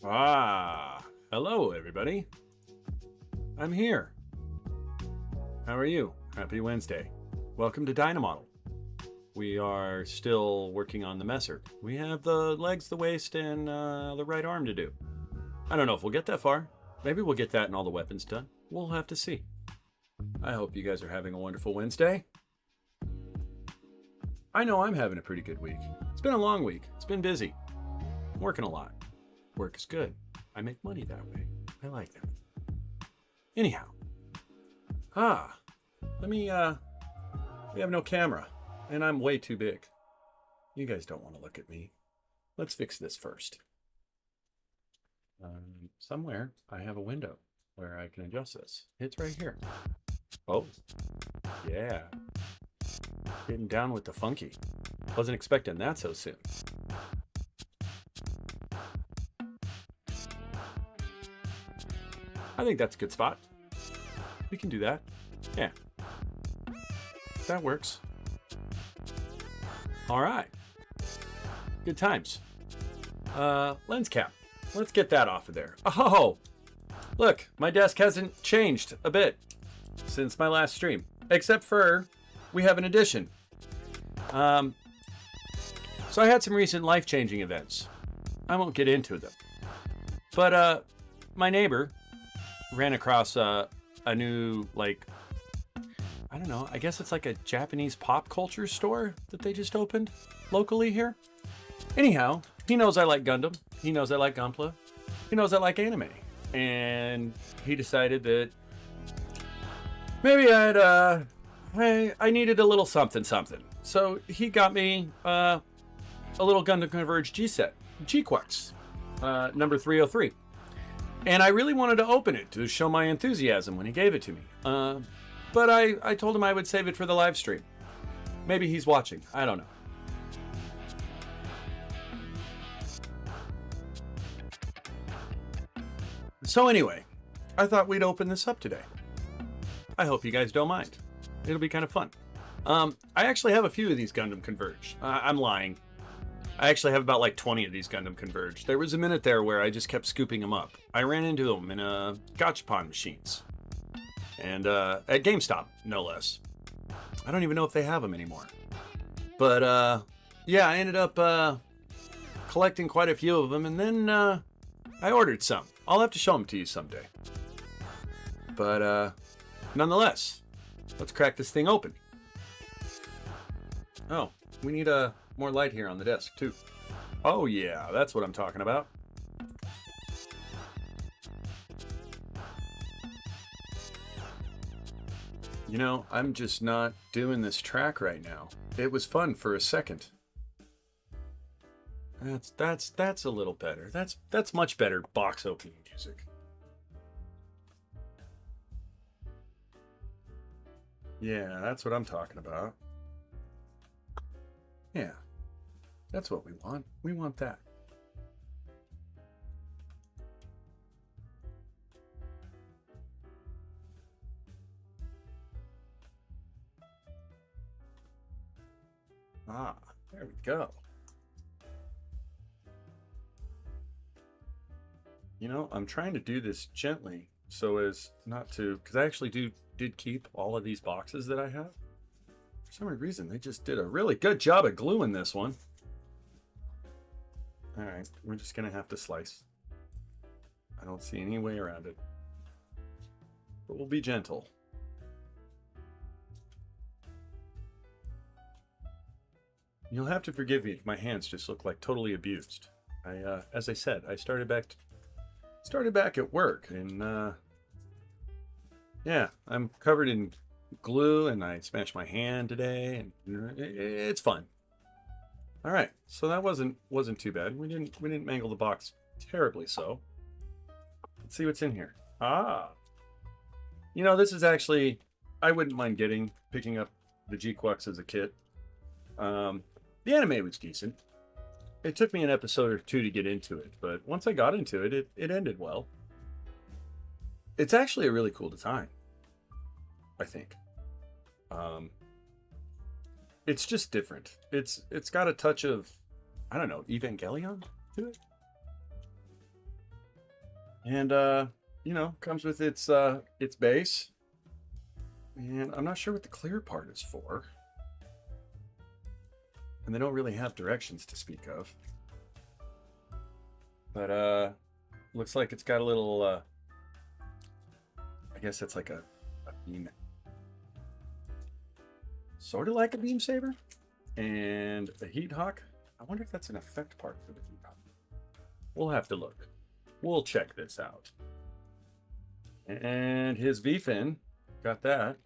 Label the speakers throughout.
Speaker 1: Hello everybody. I'm here. How are you? Happy Wednesday. Welcome to Dynamodel. We are still working on the Messer. We have the legs, the waist, and the right arm to do. I don't know if we'll get that far. Maybe we'll get that and all the weapons done. We'll have to see. I hope you guys are having a wonderful Wednesday. I know I'm having a pretty good week. It's been a long week. It's been busy. I'm working a lot. Work is good. I make money that way. I like that. Anyhow. We have no camera, and I'm way too big. You guys don't want to look at me. Let's fix this first. Somewhere I have a window where I can adjust this. It's right here. Oh, yeah. Getting down with the funky. Wasn't expecting that so soon. I think that's a good spot. We can do that. Yeah. That works. All right. Good times. Lens cap. Let's get that off of there. Oh, look, my desk hasn't changed a bit since my last stream, except for we have an addition. So I had some recent life-changing events. I won't get into them. But my neighbor ran across a new, like, I don't know, I guess it's like a Japanese pop culture store that they just opened locally here. Anyhow, he knows I like Gundam. He knows I like Gunpla. He knows I like anime. And he decided that maybe I needed a little something. So he got me a little Gundam Converge G-set, G-Quex, number 303. And I really wanted to open it to show my enthusiasm when he gave it to me. But I told him I would save it for the live stream. Maybe he's watching. I don't know. So anyway, I thought we'd open this up today. I hope you guys don't mind. It'll be kind of fun. I actually have a few of these Gundam Converge. I'm lying. I actually have about like 20 of these Gundam Converge. There was a minute there where I just kept scooping them up. I ran into them in gachapon machines. And at GameStop, no less. I don't even know if they have them anymore. But yeah, I ended up collecting quite a few of them, and then I ordered some. I'll have to show them to you someday. But nonetheless, let's crack this thing open. Oh, we need more light here on the desk, too. Oh yeah, that's what I'm talking about. You know, I'm just not doing this track right now. It was fun for a second. That's a little better. That's much better box opening music. Yeah, that's what I'm talking about. Yeah. That's what we want. We want that. There we go. You know, I'm trying to do this gently so as not to, because I actually did keep all of these boxes that I have. For some reason, they just did a really good job at gluing this one. All right, we're just gonna have to slice. I don't see any way around it, but we'll be gentle. You'll have to forgive me if my hands just look like totally abused. As I said, I started back at work, and yeah, I'm covered in glue, and I smashed my hand today, and it's fun. All right, so that wasn't too bad. We didn't mangle the box terribly. So let's see what's in here. You know, this is actually, I wouldn't mind picking up the G-Quex as a kit. The anime was decent. It took me an episode or two to get into it, but once I got into it, it ended well. It's actually a really cool design, I think. It's just different. It's got a touch of, I don't know, Evangelion to it. And you know, comes with its base. And I'm not sure what the clear part is for. And they don't really have directions to speak of. But looks like it's got a little I guess it's like a beam. Sort of like a beam saber. And a heat hawk. I wonder if that's an effect part for the heat hawk. We'll have to look. We'll check this out. And his V-fin, got that.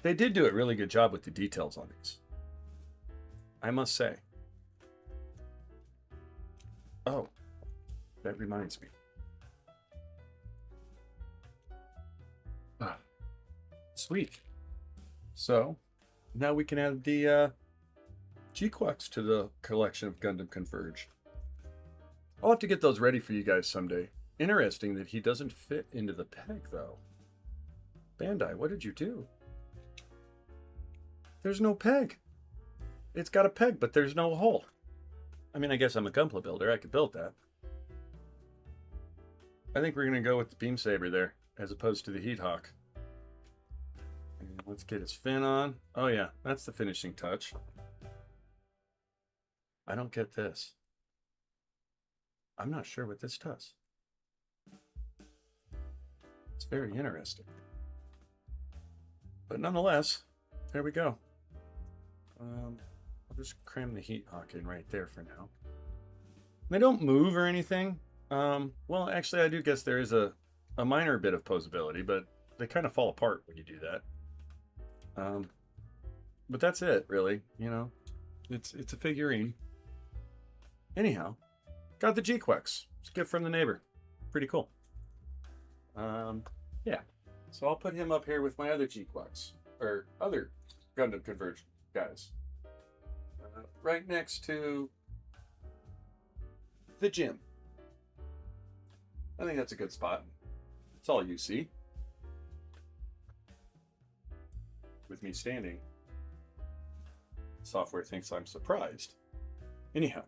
Speaker 1: They did do a really good job with the details on these, I must say. Oh, that reminds me. Ah, sweet. So, now we can add the G-Quacks to the collection of Gundam Converge. I'll have to get those ready for you guys someday. Interesting that he doesn't fit into the peg, though. Bandai, what did you do? There's no peg. It's got a peg, but there's no hole. I mean, I guess I'm a Gunpla builder. I could build that. I think we're going to go with the Beam Saber there, as opposed to the Heat Hawk. And let's get his fin on. Oh, yeah, that's the finishing touch. I don't get this. I'm not sure what this does. It's very interesting. But nonetheless, there we go. I'll just cram the Heat Hawk in right there for now. They don't move or anything. Well, actually, I do guess there is a minor bit of posability, but they kind of fall apart when you do that. But that's it, really. You know, it's a figurine. Anyhow, got the G-Quacks. It's a gift from the neighbor. Pretty cool. Yeah. So I'll put him up here with my other G-Quacks, or other Gundam Converge guys. Right next to the gym. I think that's a good spot. It's all you see. With me standing. Software thinks I'm surprised. Anyhow,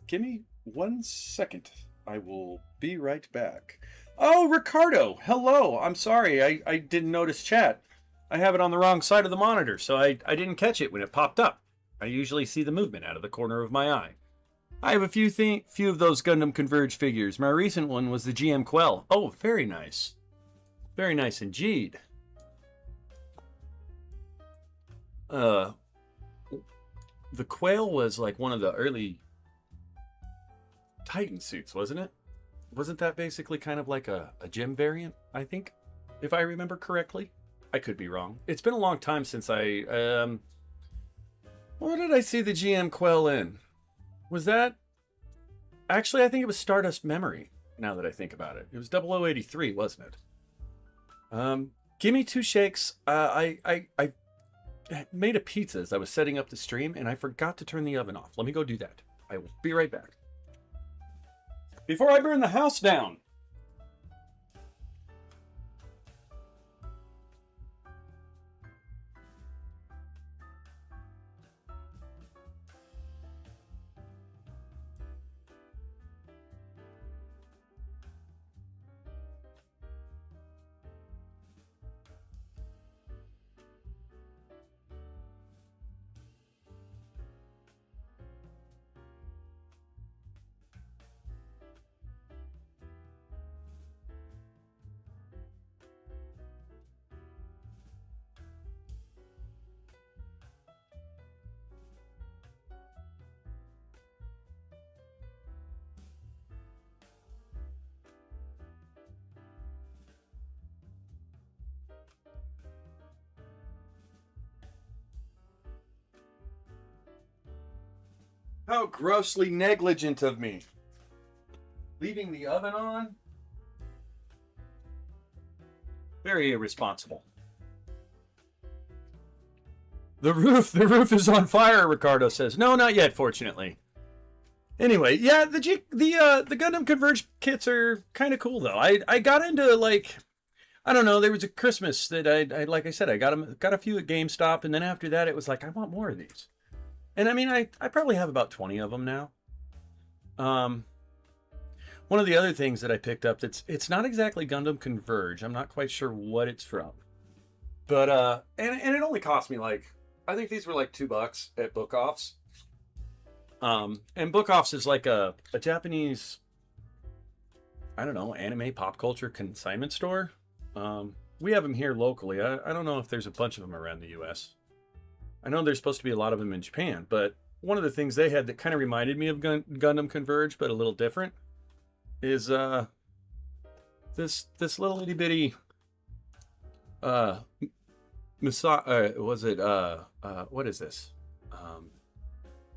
Speaker 1: give me 1 second. I will be right back. Oh, Ricardo, hello. I'm sorry, I didn't notice chat. I have it on the wrong side of the monitor, so I didn't catch it when it popped up. I usually see the movement out of the corner of my eye. I have a few of those Gundam Converge figures. My recent one was the GM Quell. Oh, very nice. Very nice indeed. The Quail was like one of the early Titan suits, wasn't it? Wasn't that basically kind of like a gym variant, I think? If I remember correctly. I could be wrong. It's been a long time since I, what did I see the GM Quell in? Was that... Actually, I think it was Stardust Memory, now that I think about it. It was 0083, wasn't it? Give me 2 shakes. I made a pizza as I was setting up the stream, and I forgot to turn the oven off. Let me go do that. I will be right back. Before I burn the house down! How grossly negligent of me. Leaving the oven on? Very irresponsible. The roof is on fire, Ricardo says. No, not yet, fortunately. Anyway, yeah, the Gundam Converge kits are kind of cool, though. I got into, like, I don't know, there was a Christmas that I like I said, I got a few at GameStop, and then after that, it was like, I want more of these. And I mean, I probably have about 20 of them now. One One of the other things that I picked up it's not exactly Gundam Converge. I'm not quite sure what it's from. But and it only cost me like, I think these were like $2 at Book Offs. And Book Offs is like a Japanese, I don't know, anime pop culture consignment store. We have them here locally. I don't know if there's a bunch of them around the US. I know there's supposed to be a lot of them in Japan, but one of the things they had that kind of reminded me of Gundam Converge, but a little different, is this little itty bitty was it what is this?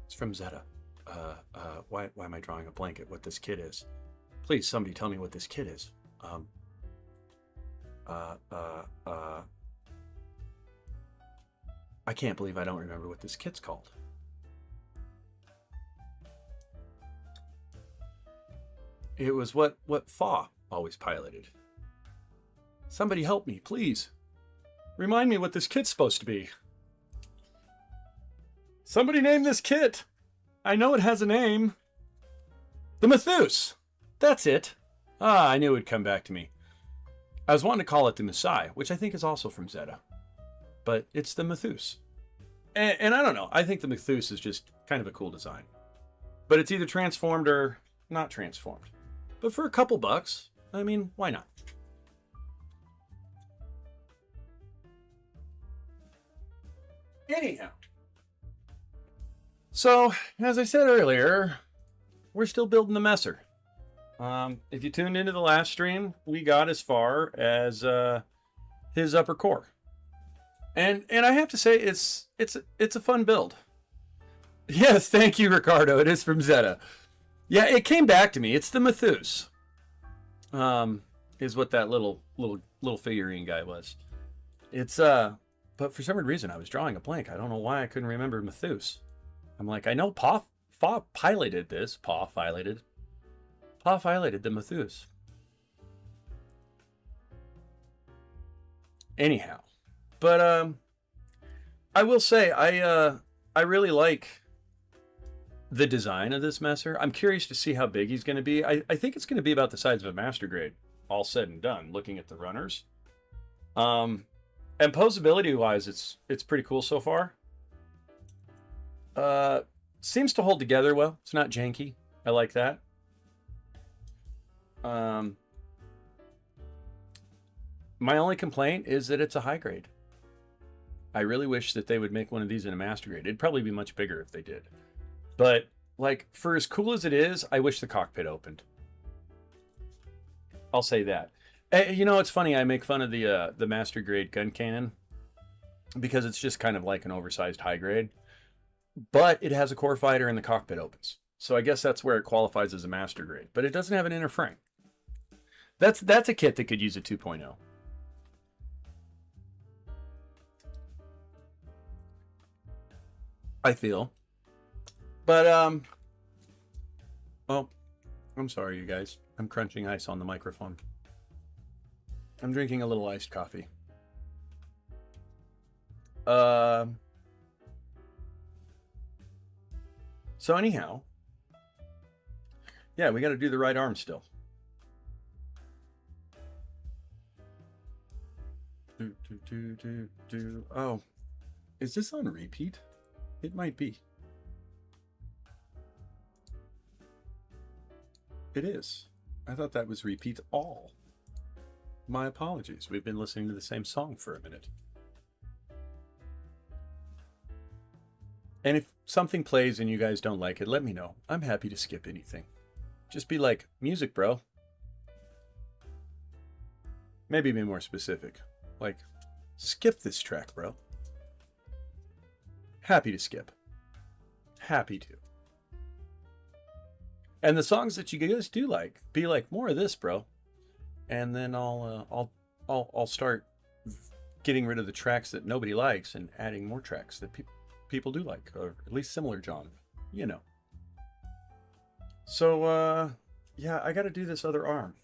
Speaker 1: It's from Zeta. Why am I drawing a blank at what this kid is? Please, somebody tell me what this kid is. I can't believe I don't remember what this kid's called. It was what Fa always piloted. Somebody help me, please. Remind me what this kid's supposed to be. Somebody name this kid. I know it has a name. The Mathus. That's it. Ah, I knew it would come back to me. I was wanting to call it the Musai, which I think is also from Zeta. But it's the Mathus. And I don't know. I think the Mathus is just kind of a cool design. But it's either transformed or not transformed. But for a couple bucks, I mean, why not? Anyhow. So, as I said earlier, we're still building the Messer. If you tuned into the last stream, we got as far as his upper core. And I have to say, it's a fun build. Yes, thank you, Ricardo. It is from Zeta. Yeah, it came back to me. It's the Mathus. Is what that little figurine guy was. It's but for some reason I was drawing a blank. I don't know why I couldn't remember Mathus. I'm like, I know Fa piloted this. Pa piloted the Mathus. Anyhow, but I will say I really like the design of this Messer. I'm curious to see how big he's going to be. I think it's going to be about the size of a Master Grade, all said and done, looking at the runners. And posability-wise, it's pretty cool so far. Seems to hold together well. It's not janky. I like that. My only complaint is that it's a high grade. I really wish that they would make one of these in a Master Grade. It'd probably be much bigger if they did. But, like, for as cool as it is, I wish the cockpit opened. I'll say that. You know, it's funny, I make fun of the Master Grade gun cannon because it's just kind of like an oversized high grade. But it has a core fighter and the cockpit opens. So I guess that's where it qualifies as a Master Grade. But it doesn't have an inner frame. That's a kit that could use a 2.0. I feel. But, oh, I'm sorry, you guys. I'm crunching ice on the microphone. I'm drinking a little iced coffee. So anyhow, yeah, we got to do the right arm still. Oh, is this on repeat? It might be. It is. I thought that was repeat all. My apologies. We've been listening to the same song for a minute. And if something plays and you guys don't like it, let me know. I'm happy to skip anything. Just be like, music, bro. Maybe be more specific. Like, skip this track, bro. Happy to skip. Happy to. And the songs that you guys do like, be like, more of this, bro. And then I'll start getting rid of the tracks that nobody likes and adding more tracks that people do like, or at least similar genre, you know. So yeah, I got to do this other arm.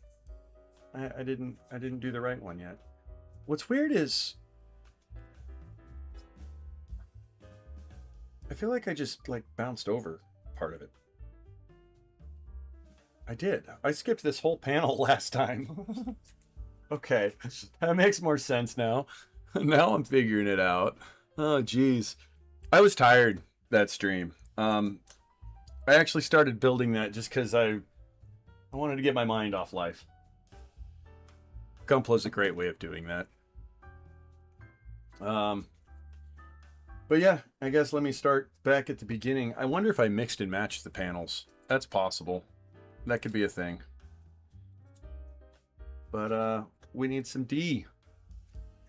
Speaker 1: I didn't do the right one yet. What's weird is I feel like I just like bounced over part of it. I did. I skipped this whole panel last time. Okay, that makes more sense now. Now I'm figuring it out. Oh, geez. I was tired that stream. I actually started building that just because I wanted to get my mind off life. Gunpla is a great way of doing that. But yeah, I guess let me start back at the beginning. I wonder if I mixed and matched the panels. That's possible. That could be a thing. But we need some D.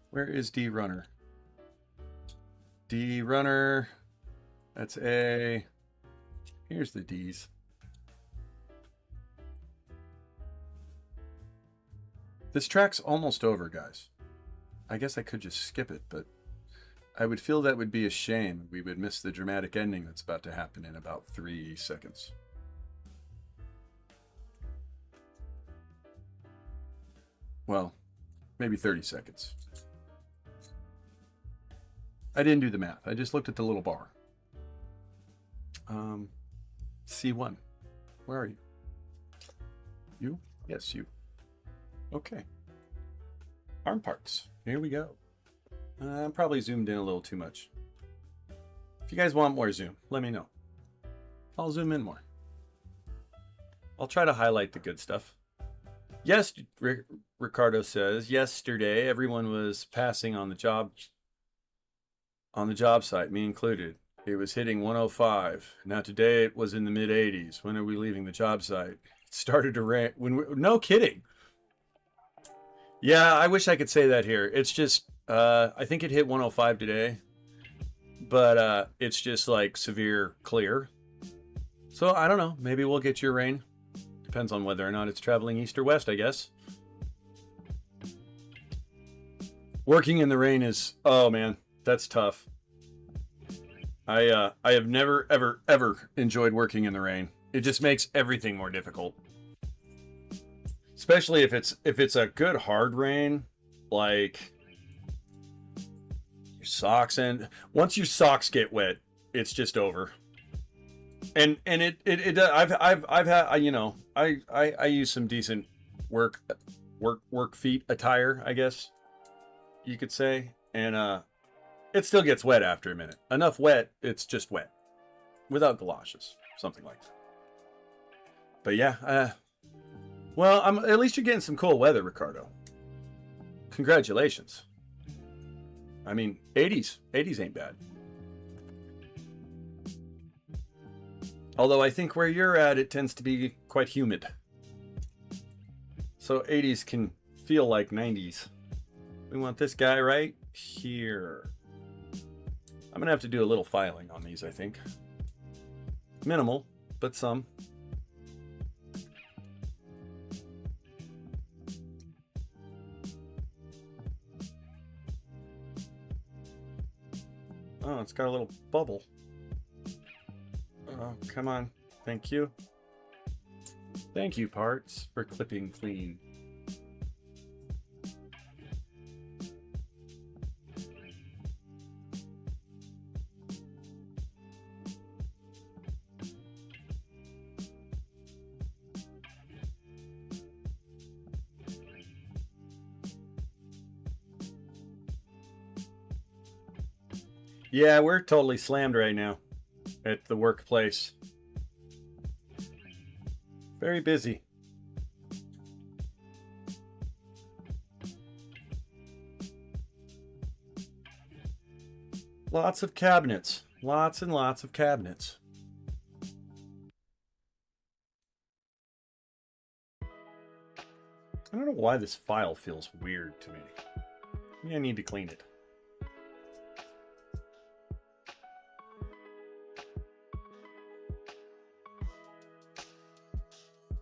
Speaker 1: Where is D runner? D runner. That's A. Here's the D's. This track's almost over, guys. I guess I could just skip it, but I would feel that would be a shame. We would miss the dramatic ending that's about to happen in about 3 seconds. Well, maybe 30 seconds. I didn't do the math. I just looked at the little bar. C1. Where are you? You? Yes, you. Okay. Arm parts. Here we go. I'm probably zoomed in a little too much. If you guys want more zoom, let me know. I'll zoom in more. I'll try to highlight the good stuff. Yes, Ricardo says, yesterday everyone was passing on the job site, me included. It was hitting 105. Now today it was in the mid 80s. When are we leaving the job site? It started to rain. No kidding. Yeah, I wish I could say that here. It's just, I think it hit 105 today, but it's just like severe clear. So I don't know. Maybe we'll get your rain. Depends on whether or not it's traveling east or west, I guess. Working in the rain is, oh man, that's tough. I have never, ever enjoyed working in the rain. It just makes everything more difficult. Especially if it's a good hard rain, like your socks, and once your socks get wet, it's just over. And I've had, you know, I use some decent work feet attire, I guess you could say, and it still gets wet after a minute. Enough wet, it's just wet, without galoshes, something like that. But yeah, well, at least you're getting some cool weather, Ricardo. Congratulations. I mean, 80s ain't bad. Although I think where you're at, it tends to be quite humid. So 80s can feel like 90s. We want this guy right here. I'm going to have to do a little filing on these, I think. Minimal, but some. Oh, it's got a little bubble. Oh, come on. Thank you. Thank you, parts, for clipping clean. Yeah, we're totally slammed right now at the workplace. Very busy. Lots of cabinets. Lots and lots of cabinets. I don't know why this file feels weird to me. Maybe I need to clean it.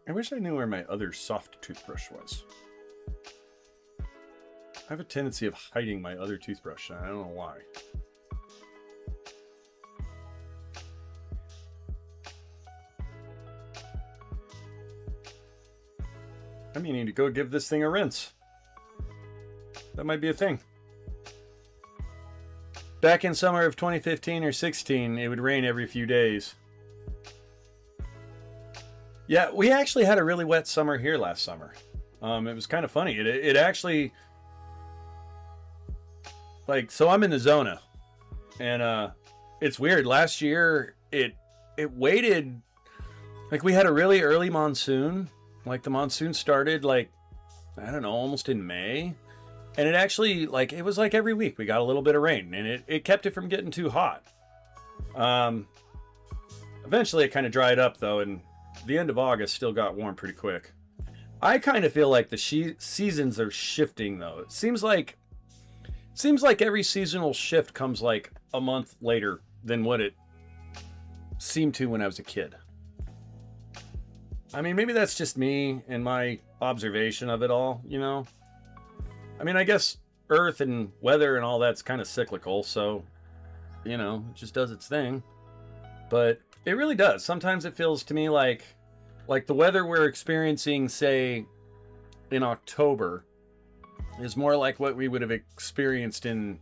Speaker 1: I wish I knew where my other soft toothbrush was. I have a tendency of hiding my other toothbrush, and I don't know why. I may need to go give this thing a rinse. That might be a thing. Back in summer of 2015 or 16, it would rain every few days. Yeah, we actually had a really wet summer here last summer. It was kind of funny. It actually, like, so I'm in the Zona, and it's weird. Last year, it waited, like, we had a really early monsoon. Like, the monsoon started, like, I don't know, almost in May. And it actually, like, it was like every week we got a little bit of rain, and it kept it from getting too hot. Eventually it kind of dried up, though, and the end of August still got warm pretty quick. I kind of feel like the seasons are shifting, though. It seems like every seasonal shift comes like a month later than what it seemed to when I was a kid. I mean, maybe that's just me and my observation of it all, you know? I mean, I guess Earth and weather and all that's kind of cyclical, so, you know, it just does its thing. But it really does. Sometimes it feels to me like the weather we're experiencing, say, in October is more like what we would have experienced in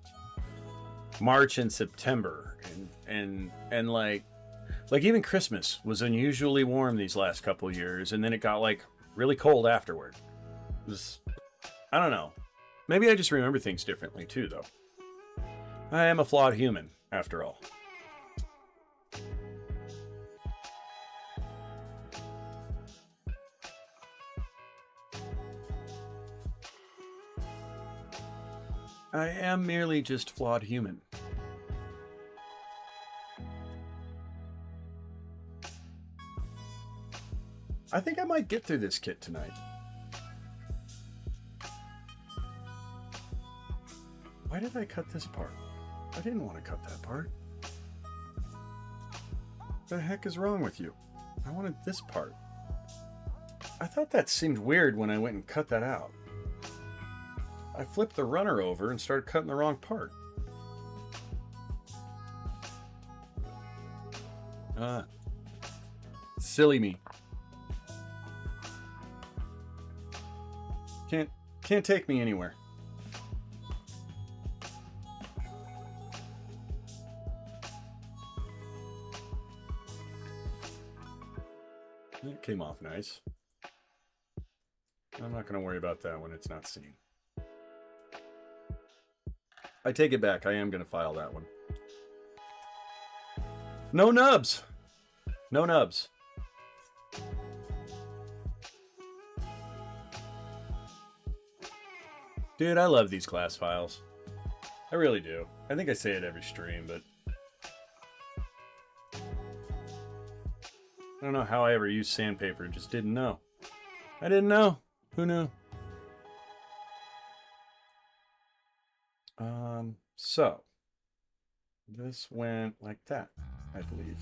Speaker 1: March and September. And like even Christmas was unusually warm these last couple years, and then it got like really cold afterward. It was, I don't know. Maybe I just remember things differently too, though. I am a flawed human, after all. I am merely just flawed human. I think I might get through this kit tonight. Why did I cut this part? I didn't want to cut that part. What the heck is wrong with you? I wanted this part. I thought that seemed weird when I went and cut that out. I flipped the runner over and started cutting the wrong part. Silly me. Can't take me anywhere. It came off nice. I'm not going to worry about that when it's not seen. I take it back. I am going to file that one. No nubs. No nubs. Dude, I love these glass files. I really do. I think I say it every stream, but I don't know how I ever used sandpaper. Just didn't know. I didn't know. Who knew? So this went like that, I believe.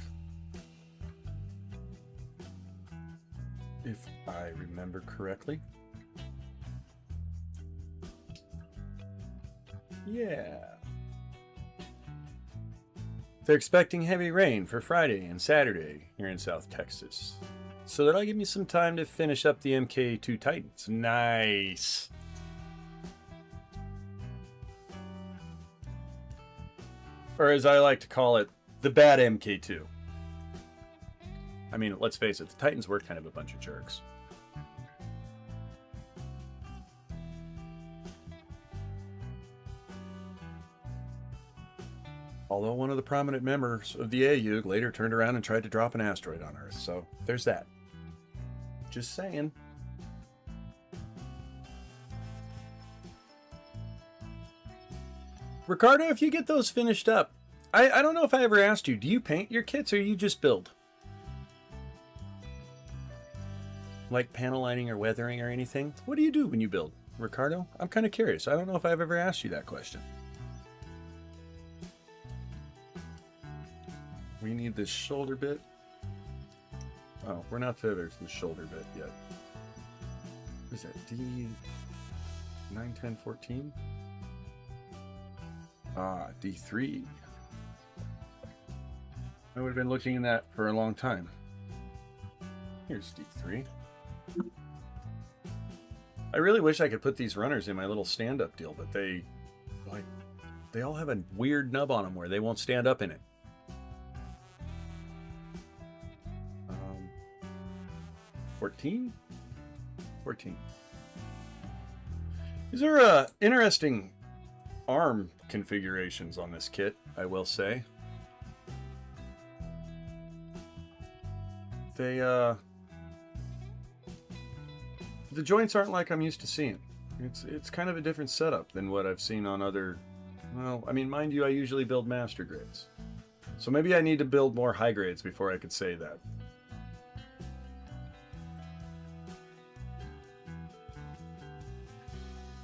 Speaker 1: If I remember correctly. Yeah. They're expecting heavy rain for Friday and Saturday here in South Texas. So that'll give me some time to finish up the MK2 Titans. Nice. Or as I like to call it, the bad MK2. I mean, let's face it, the Titans were kind of a bunch of jerks. Although one of the prominent members of the AU later turned around and tried to drop an asteroid on Earth, so there's that. Just saying. Ricardo, if you get those finished up, I don't know if I ever asked you, do you paint your kits or you just build? Like panel lining or weathering or anything? What do you do when you build, Ricardo? I'm kind of curious. I don't know if I've ever asked you that question. We need this shoulder bit. Oh, we're not to there's the shoulder bit yet. What is that? D 9, 10, 14? Ah, D3. I would have been looking at that for a long time. Here's D3. I really wish I could put these runners in my little stand-up deal, but they all have a weird nub on them where they won't stand up in it. 14? 14. These are interesting arm configurations on this kit, I will say. They, the joints aren't like I'm used to seeing. It's kind of a different setup than what I've seen on other, well, I mean, mind you, I usually build master grades. So maybe I need to build more high grades before I could say that.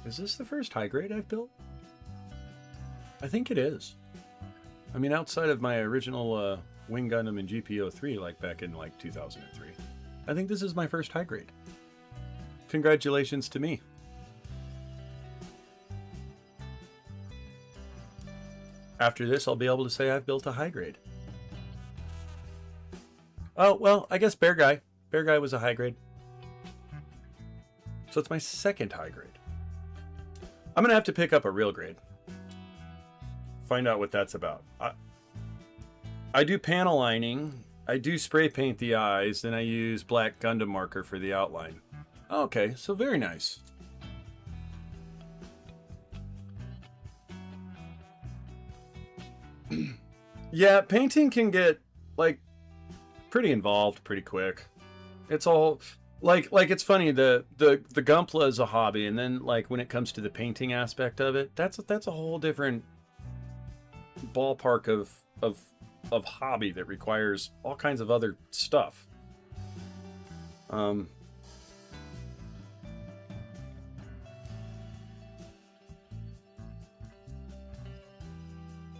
Speaker 1: Is this the first high grade I've built? I think it is. I mean, outside of my original Wing Gundam and GP03, like back in like 2003, I think this is my first high grade. Congratulations to me. After this, I'll be able to say I've built a high grade. Oh, well, I guess Bear Guy. Bear Guy was a high grade. So it's my second high grade. I'm going to have to pick up a real grade. Find out what that's about. I do panel lining. I do spray paint the eyes. Then I use black Gundam marker for the outline. Okay, so very nice. Yeah, painting can get, like, pretty involved pretty quick. It's all... Like it's funny, the Gunpla is a hobby, and then like when it comes to the painting aspect of it, that's a whole different ballpark of hobby that requires all kinds of other stuff.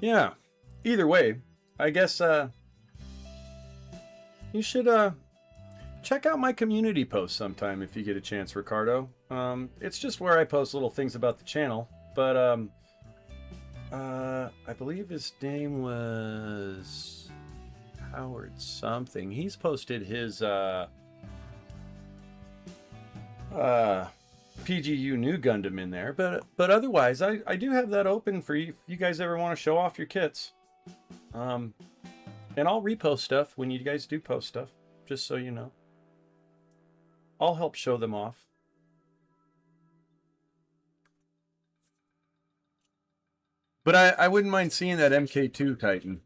Speaker 1: Yeah. Either way, I guess you should check out my community post sometime if you get a chance, Ricardo. It's just where I post little things about the channel, but I believe his name was Howard something. He's posted his PGU new Gundam in there, but otherwise I do have that open for you if you guys ever want to show off your kits. And I'll repost stuff when you guys do post stuff, just so you know. I'll help show them off. But I wouldn't mind seeing that MK2 Titan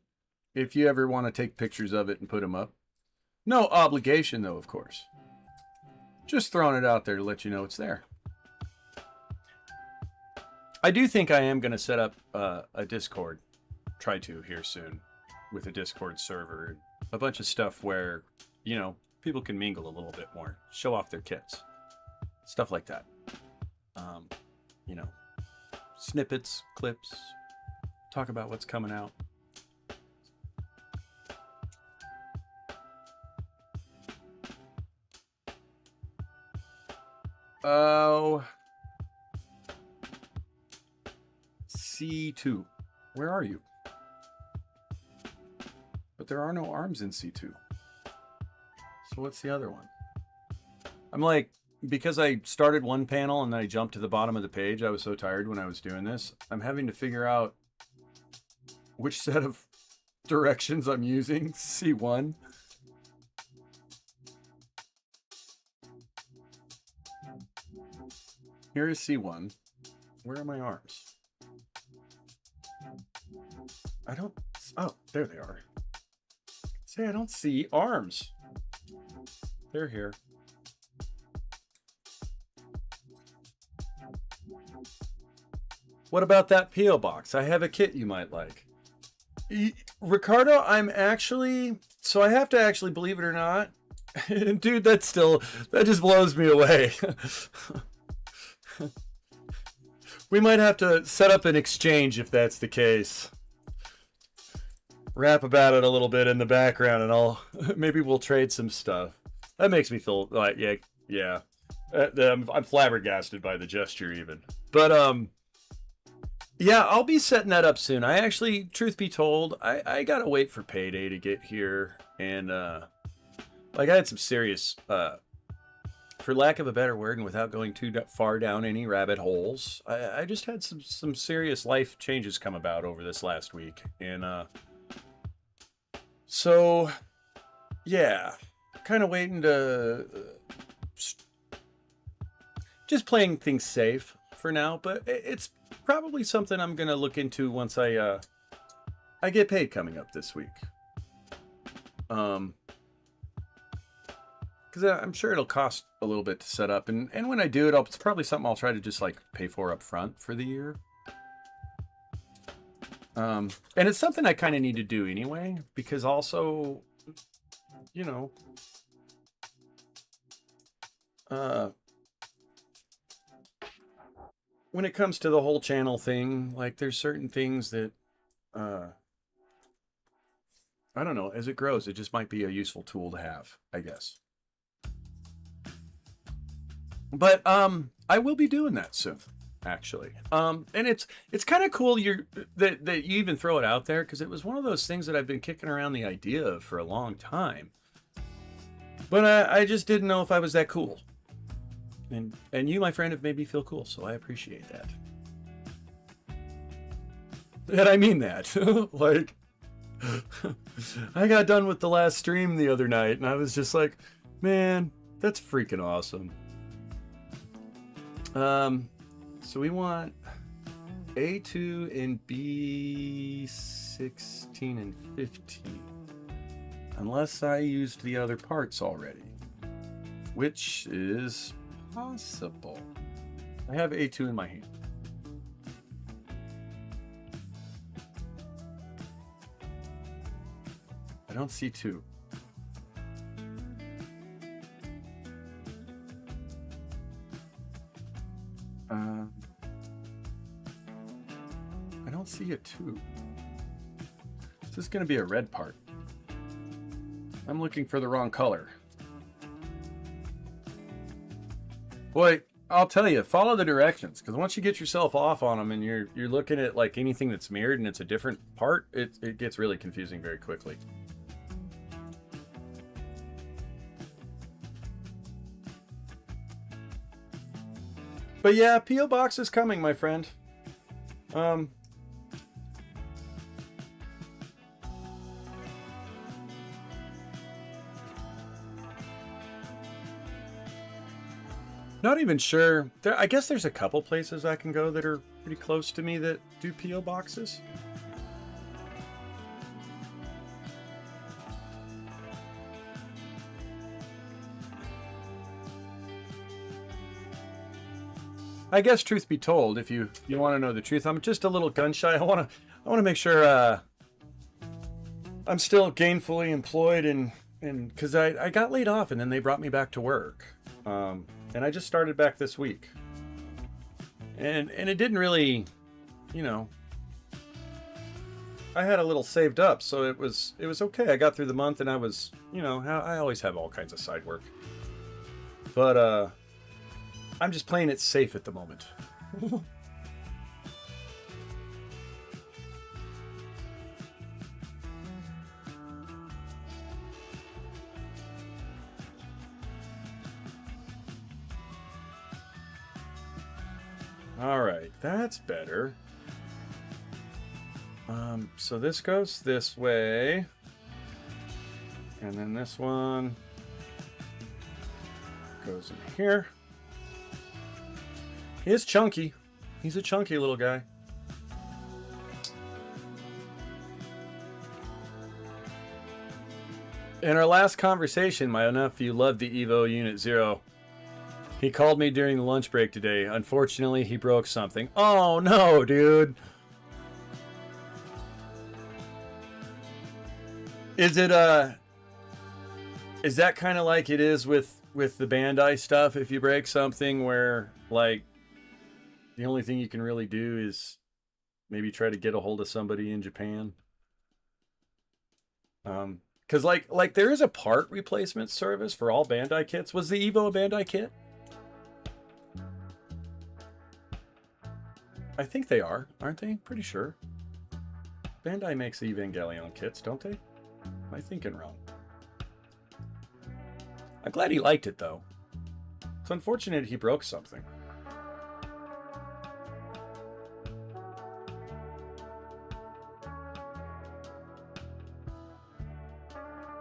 Speaker 1: if you ever want to take pictures of it and put them up. No obligation, though, of course. Just throwing it out there to let you know it's there. I do think I am going to set up a Discord. Try to here soon with a Discord server. A bunch of stuff where, you know, people can mingle a little bit more, show off their kits, stuff like that. You know, snippets, clips, talk about what's coming out. Oh, C2. Where are you? But there are no arms in C2. So what's the other one? I'm like, because I started one panel and then I jumped to the bottom of the page, I was so tired when I was doing this, I'm having to figure out which set of directions I'm using. C1. Here is C1. Where are my arms? I don't... Oh, there they are. Say, I don't see arms. They're here. What about that P.O. box? I have a kit you might like. Ricardo, I'm actually... So I have to actually, believe it or not... Dude, that just blows me away. We might have to set up an exchange if that's the case. Rap about it a little bit in the background and maybe we'll trade some stuff. That makes me feel like, yeah. I'm flabbergasted by the gesture even. But, yeah, I'll be setting that up soon. I actually, truth be told, I gotta wait for payday to get here. And, like, I had some serious, for lack of a better word and without going too far down any rabbit holes, I just had some serious life changes come about over this last week. And, so, yeah, kind of waiting to just playing things safe for now, but it's probably something I'm gonna look into once I get paid coming up this week. Because I'm sure it'll cost a little bit to set up, and when I do it, it's probably something I'll try to just like pay for up front for the year. And it's something I kind of need to do anyway, because also, you know, when it comes to the whole channel thing, like there's certain things that, I don't know, as it grows, it just might be a useful tool to have, I guess. But I will be doing that soon, actually. And it's kind of cool that you even throw it out there, because it was one of those things that I've been kicking around the idea of for a long time. But I just didn't know if I was that cool. And you, my friend, have made me feel cool, so I appreciate that. And I mean that. Like, I got done with the last stream the other night, and I was just like, man, that's freaking awesome. So we want A2 and B16 and 15. Unless I used the other parts already. Which is possible. I have A2 in my hand. I don't see 2. I don't see a 2. This is going to be a red part. I'm looking for the wrong color. Boy, I'll tell you, follow the directions, because once you get yourself off on them and you're looking at like anything that's mirrored and it's a different part, it gets really confusing very quickly. But yeah, P.O. Box is coming, my friend. Not even sure. I guess there's a couple places I can go that are pretty close to me that do P.O. boxes. I guess truth be told, if you want to know the truth, I'm just a little gun shy. I want to make sure I'm still gainfully employed, and because I got laid off and then they brought me back to work. And I just started back this week. And it didn't really, you know, I had a little saved up, so it was okay. I got through the month, and I was, you know, I always have all kinds of side work. But I'm just playing it safe at the moment. All right, that's better. So this goes this way, and then this one goes in here. He is chunky. He's a chunky little guy. In our last conversation, my nephew loved the Evo Unit 0. He called me during the lunch break today. Unfortunately, he broke something. Oh no, dude. Is it is that kind of like it is with the Bandai stuff? If you break something where like the only thing you can really do is maybe try to get a hold of somebody in Japan. Because like there is a part replacement service for all Bandai kits. Was the Evo a Bandai kit? I think they are, aren't they? Pretty sure. Bandai makes Evangelion kits, don't they? Am I thinking wrong? I'm glad he liked it, though. It's unfortunate he broke something.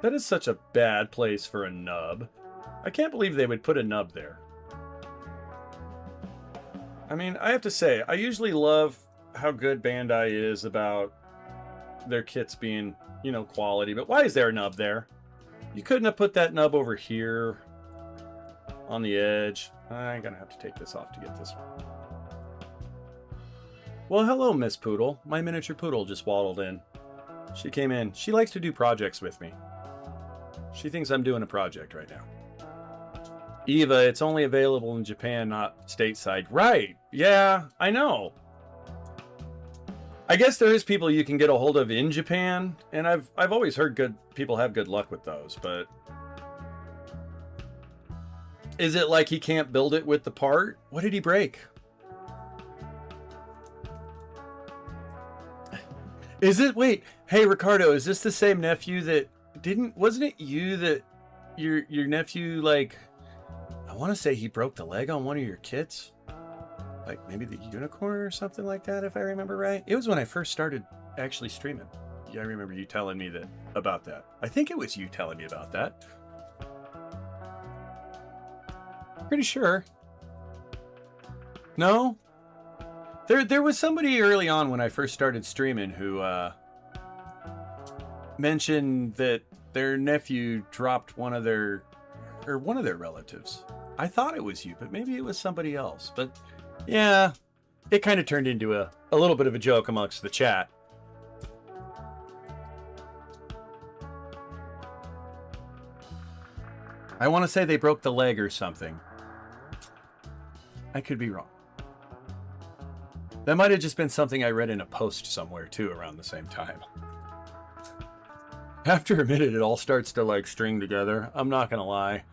Speaker 1: That is such a bad place for a nub. I can't believe they would put a nub there. I mean, I have to say, I usually love how good Bandai is about their kits being, you know, quality. But why is there a nub there? You couldn't have put that nub over here on the edge. I'm gonna have to take this off to get this one. Well, hello, Miss Poodle. My miniature poodle just waddled in. She came in. She likes to do projects with me. She thinks I'm doing a project right now. Eva, it's only available in Japan, not stateside. Right. Yeah, I know. I guess there is people you can get a hold of in Japan, and I've always heard good people have good luck with those, but is it like he can't build it with the part? What did he break? Is it, wait, hey Ricardo, is this the same nephew that wasn't it you that your nephew, like, I want to say he broke the leg on one of your kits? Like maybe the unicorn or something like that, if I remember right. It was when I first started actually streaming. Yeah, I remember you telling me about that. I think it was you telling me about that. Pretty sure. No? There was somebody early on when I first started streaming who mentioned that their nephew dropped one of their relatives. I thought it was you, but maybe it was somebody else. But yeah, it kind of turned into a little bit of a joke amongst the chat. I want to say they broke the leg or something. I could be wrong. That might have just been something I read in a post somewhere too around the same time. After a minute, it all starts to like string together. I'm not gonna lie.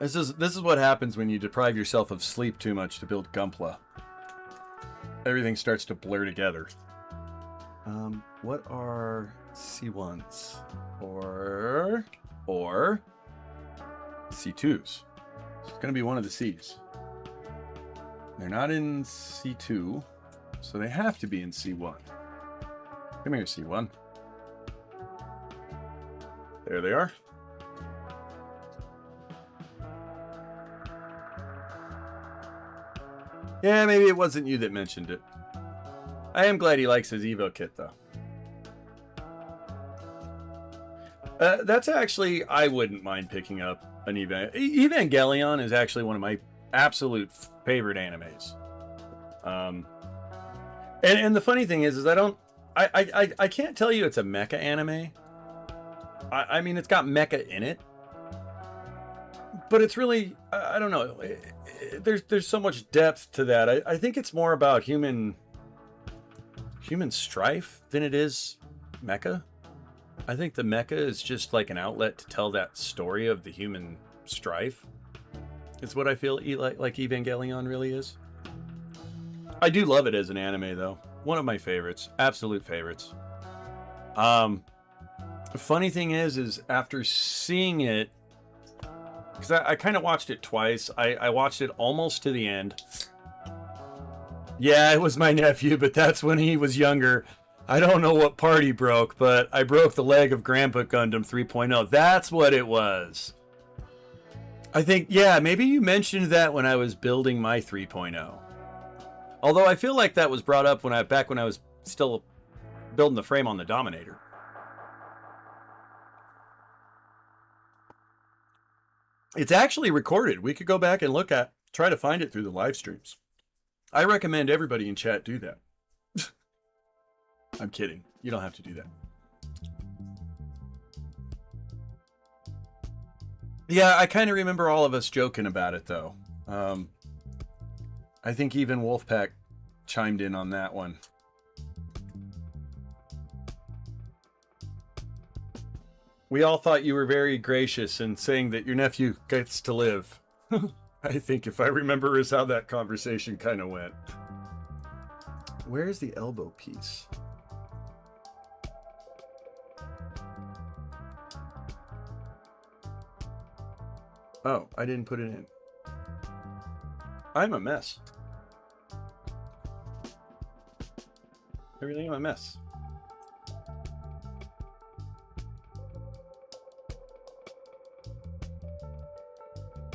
Speaker 1: This is what happens when you deprive yourself of sleep too much to build Gunpla. Everything starts to blur together. What are C1s or C2s? It's gonna be one of the C's. They're not in C2, so they have to be in C1. Come here, C1. There they are. Yeah, maybe it wasn't you that mentioned it. I am glad he likes his Evo kit, though. That's actually, I wouldn't mind picking up an Evangelion is actually one of my absolute favorite animes. And the funny thing is I can't tell you it's a mecha anime. I mean, it's got mecha in it, but it's really, I don't know. There's so much depth to that. I think it's more about human strife than it is mecha. I think the mecha is just like an outlet to tell that story of the human strife. It's what I feel like Evangelion really is. I do love it as an anime, though. One of my favorites. Absolute favorites. The funny thing is after seeing it, because I kind of watched it twice. I watched it almost to the end. Yeah, it was my nephew, but that's when he was younger. I don't know what part he broke, but I broke the leg of Grandpa Gundam 3.0. That's what it was. I think, yeah, maybe you mentioned that when I was building my 3.0. Although I feel like that was brought up back when I was still building the frame on the Dominator. It's actually recorded. We could go back and try to find it through the live streams. I recommend everybody in chat do that. I'm kidding. You don't have to do that. Yeah, I kind of remember all of us joking about it, though. I think even Wolfpack chimed in on that one. We all thought you were very gracious in saying that your nephew gets to live. I think if I remember is how that conversation kind of went. Where's the elbow piece? Oh, I didn't put it in. I'm a mess. Everything I'm a mess.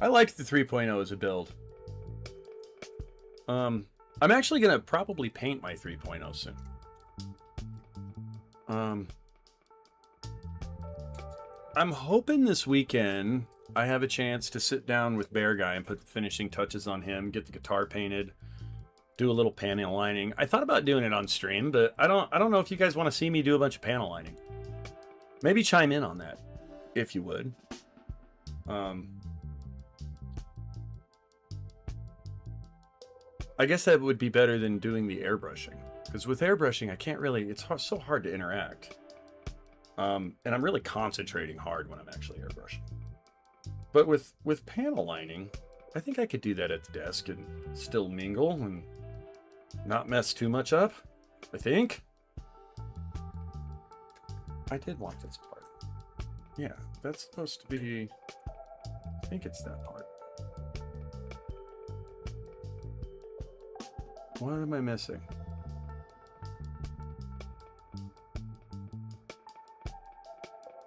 Speaker 1: I liked the 3.0 as a build. I'm actually gonna probably paint my 3.0 soon. I'm hoping this weekend I have a chance to sit down with Bear Guy and put the finishing touches on him, get the guitar painted, do a little panel lining. I thought about doing it on stream, but I don't know if you guys want to see me do a bunch of panel lining. Maybe chime in on that, if you would. I guess that would be better than doing the airbrushing, because with airbrushing, I can't really, it's so hard to interact. And I'm really concentrating hard when I'm actually airbrushing. But with panel lining, I think I could do that at the desk and still mingle and not mess too much up, I think. I did want this part. Yeah, that's supposed to be, I think it's that part. What am I missing?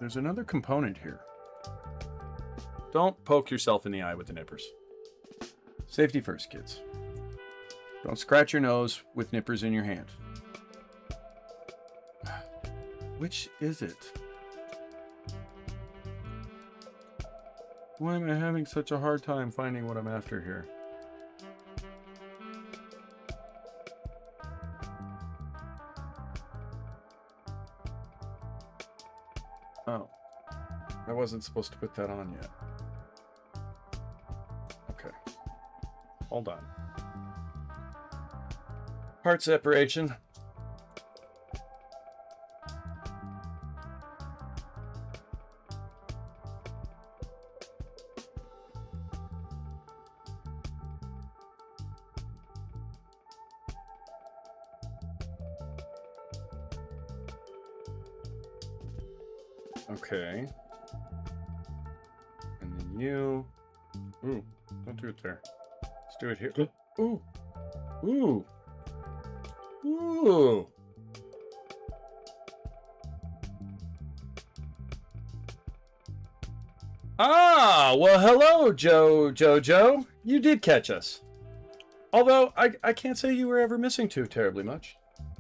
Speaker 1: There's another component here. Don't poke yourself in the eye with the nippers. Safety first, kids. Don't scratch your nose with nippers in your hand. Which is it? Why am I having such a hard time finding what I'm after here? Oh, I wasn't supposed to put that on yet. Okay, hold on. Part separation. Okay. And then you. Ooh, don't do it there. Let's do it here. Ooh. Ooh. Ooh. Ah, well, hello, Jojo. You did catch us. Although, I can't say you were ever missing too terribly much.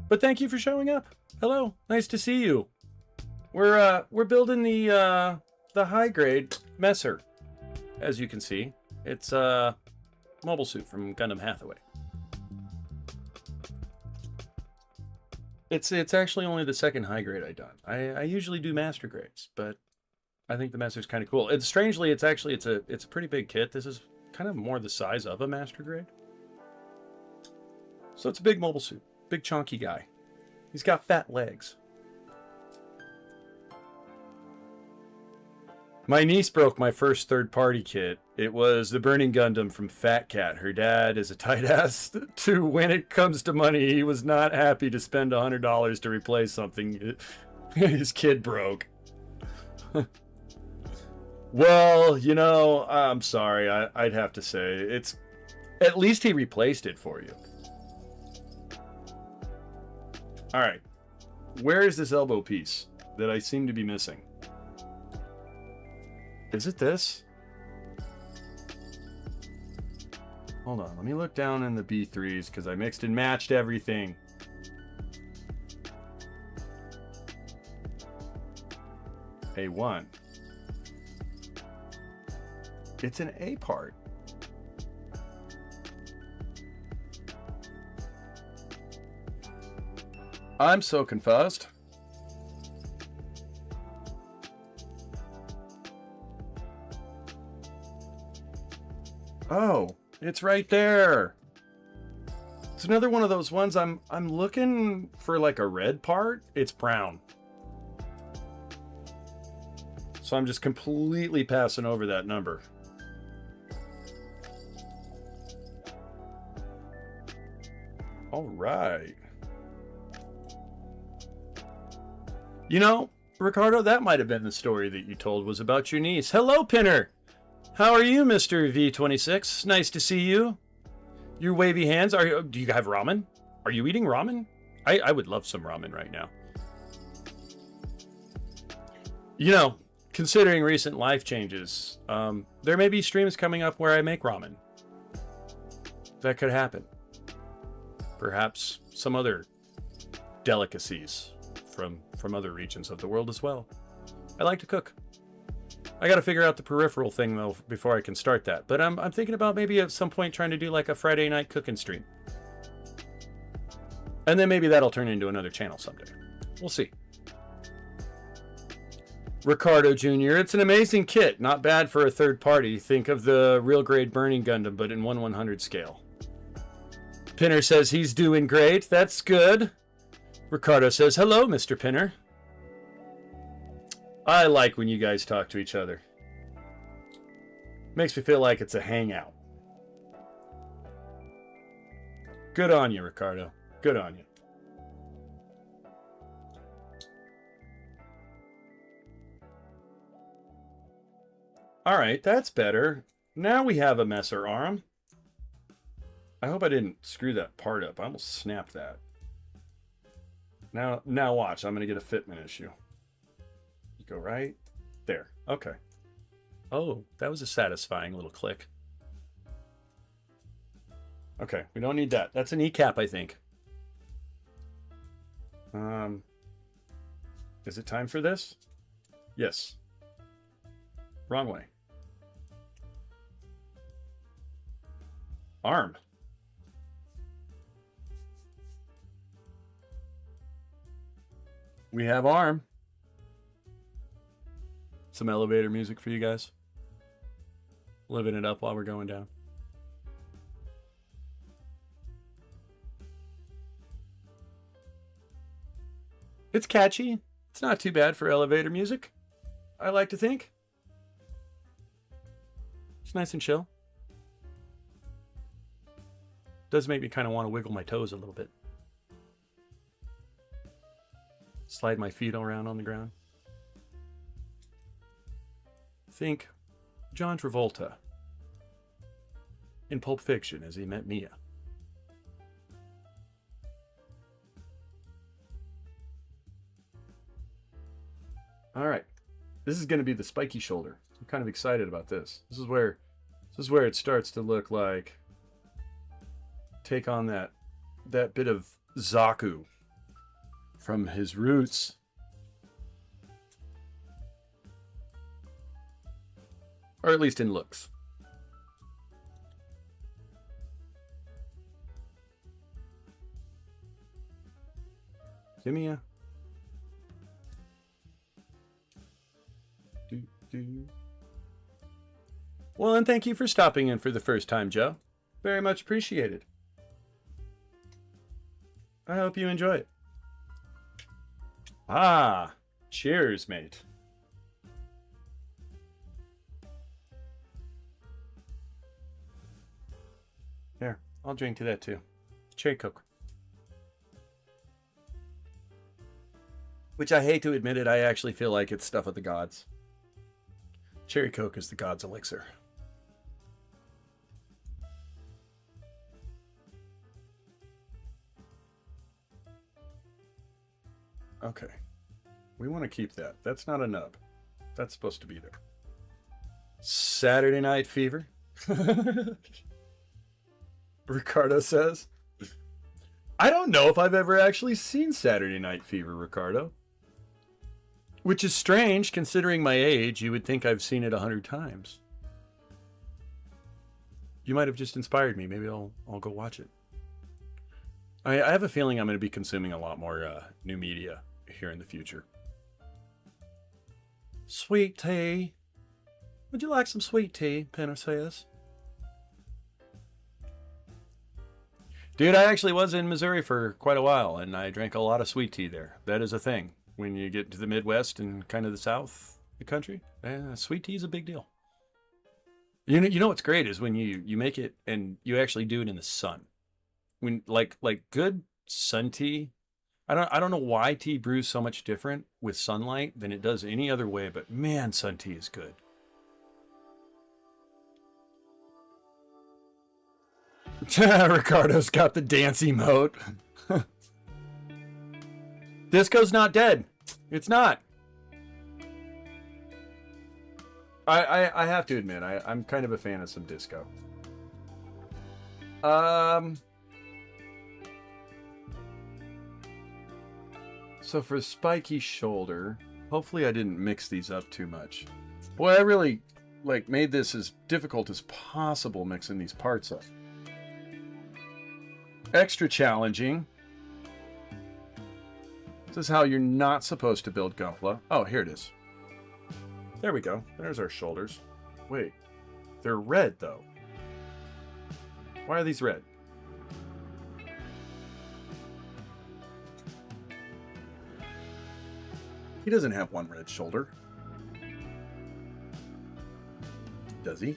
Speaker 1: But thank you for showing up. Hello, nice to see you. We're building the high grade Messer. As you can see, it's a mobile suit from Gundam Hathaway. It's actually only the second high grade I've done. I usually do master grades, but I think the Messer's kind of cool. It's strangely, it's a pretty big kit. This is kind of more the size of a master grade. So it's a big mobile suit, big chunky guy. He's got fat legs. My niece broke my first third-party kit. It was the Burning Gundam from Fat Cat. Her dad is a tight ass to when it comes to money. He was not happy to spend $100 to replace something his kid broke. Well, you know, I'm sorry. I'd have to say it's at least he replaced it for you. All right, where is this elbow piece that I seem to be missing? Is it this? Hold on, let me look down in the B3s because I mixed and matched everything. A1. It's an A part. I'm so confused. Oh, it's right there. It's another one of those ones I'm looking for like a red part. It's brown. So I'm just completely passing over that number. All right. You know, Ricardo, that might have been the story that you told was about your niece. Hello, Pinner. How are you, Mr. V26? Nice to see you. Your wavy hands. Do you have ramen? Are you eating ramen? I would love some ramen right now. You know, considering recent life changes, there may be streams coming up where I make ramen. That could happen. Perhaps some other delicacies from other regions of the world as well. I like to cook. I got to figure out the peripheral thing though before I can start that. But I'm thinking about maybe at some point trying to do like a Friday night cooking stream. And then maybe that'll turn into another channel someday. We'll see. Ricardo Jr. It's an amazing kit. Not bad for a third party. Think of the real grade Burning Gundam, but in 1/100 scale. Pinner says he's doing great. That's good. Ricardo says, hello, Mr. Pinner. I like when you guys talk to each other. Makes me feel like it's a hangout. Good on you, Ricardo. Good on you. All right, that's better. Now we have a Messer arm. I hope I didn't screw that part up. I almost snapped that. Now watch. I'm going to get a fitment issue. You go right there. Okay. Oh, that was a satisfying little click. Okay, we don't need that. That's an E-cap, I think. Is it time for this? Yes. Wrong way. Arm. We have arm. Some elevator music for you guys. Living it up while we're going down. It's catchy. It's not too bad for elevator music, I like to think. It's nice and chill. Does make me kind of want to wiggle my toes a little bit. Slide my feet around on the ground. Think John Travolta in Pulp Fiction as he met Mia. All right, this is going to be the spiky shoulder. I'm kind of excited about this. This is where it starts to look like take on that bit of Zaku from his roots. Or at least in looks. Give me a... Well, and thank you for stopping in for the first time, Joe. Very much appreciated. I hope you enjoy it. Ah, cheers, mate. Here, I'll drink to that too. Cherry Coke. Which I hate to admit it, I actually feel like it's stuff of the gods. Cherry Coke is the god's elixir. Okay. We want to keep that. That's not a nub. That's supposed to be there. Saturday Night Fever. Ricardo says. I don't know if I've ever actually seen Saturday Night Fever, Ricardo. Which is strange, considering my age. You would think I've seen it 100 times. You might have just inspired me. Maybe I'll go watch it. I have a feeling I'm going to be consuming a lot more new media here in the future. Sweet tea. Would you like some sweet tea? Penner says. Dude, I actually was in Missouri for quite a while, and I drank a lot of sweet tea there. That is a thing. When you get to the Midwest and kind of the South, the country, sweet tea is a big deal. You know what's great is when you make it and you actually do it in the sun. When like good sun tea, I don't know why tea brews so much different with sunlight than it does any other way, but man, sun tea is good. Ricardo's got the dance emote. Disco's not dead. It's not. I have to admit, I'm kind of a fan of some disco. So for spiky shoulder, hopefully I didn't mix these up too much. Boy, I really made this as difficult as possible mixing these parts up. Extra challenging. This is how you're not supposed to build Gunpla. Oh, here it is. There we go. There's our shoulders. Wait, they're red though. Why are these red? He doesn't have one red shoulder. Does he?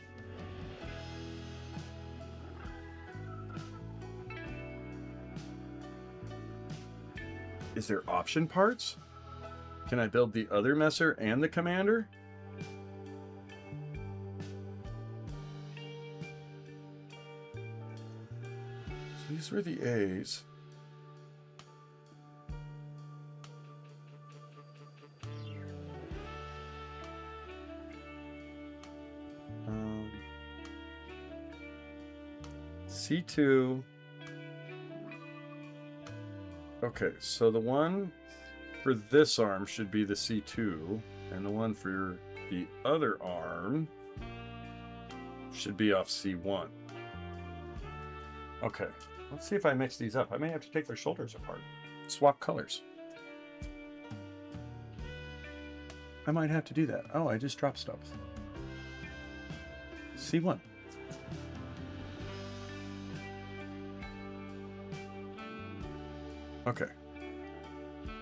Speaker 1: Is there option parts? Can I build the other Messer and the Commander? So these were the A's. C2. Okay, so the one for this arm should be the C2, and the one for the other arm should be off C1. Okay, let's see if I mix these up. I may have to take their shoulders apart. Swap colors. I might have to do that. Oh, I just dropped stuff. C1. Okay,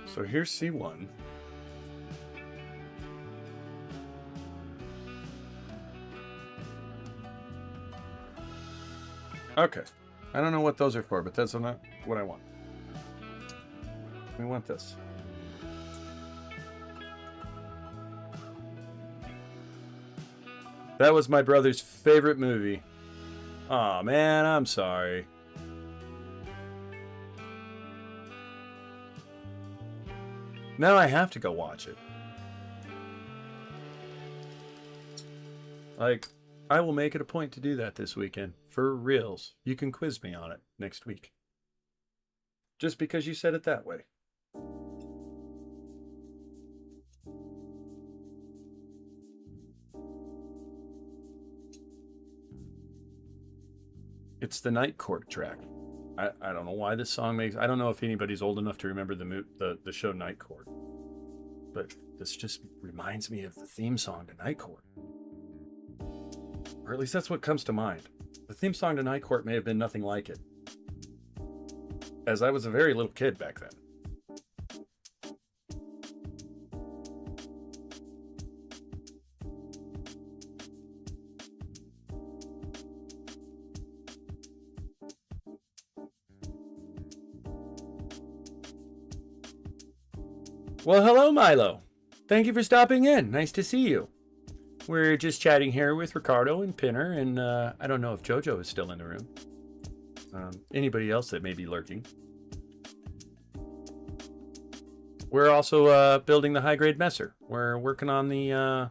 Speaker 1: so here's C1. Okay, I don't know what those are for, but that's not what I want. We want this. That was my brother's favorite movie. Aw, man, I'm sorry. Now I have to go watch it. I will make it a point to do that this weekend. For reals. You can quiz me on it next week. Just because you said it that way. It's the Night Court track. I don't know why this song makes... I don't know if anybody's old enough to remember the show Night Court. But this just reminds me of the theme song to Night Court. Or at least that's what comes to mind. The theme song to Night Court may have been nothing like it, as I was a very little kid back then. Well, hello, Milo. Thank you for stopping in. Nice to see you. We're just chatting here with Ricardo and Pinner, and I don't know if Jojo is still in the room. Anybody else that may be lurking. We're also building the high-grade Messer. We're working on the...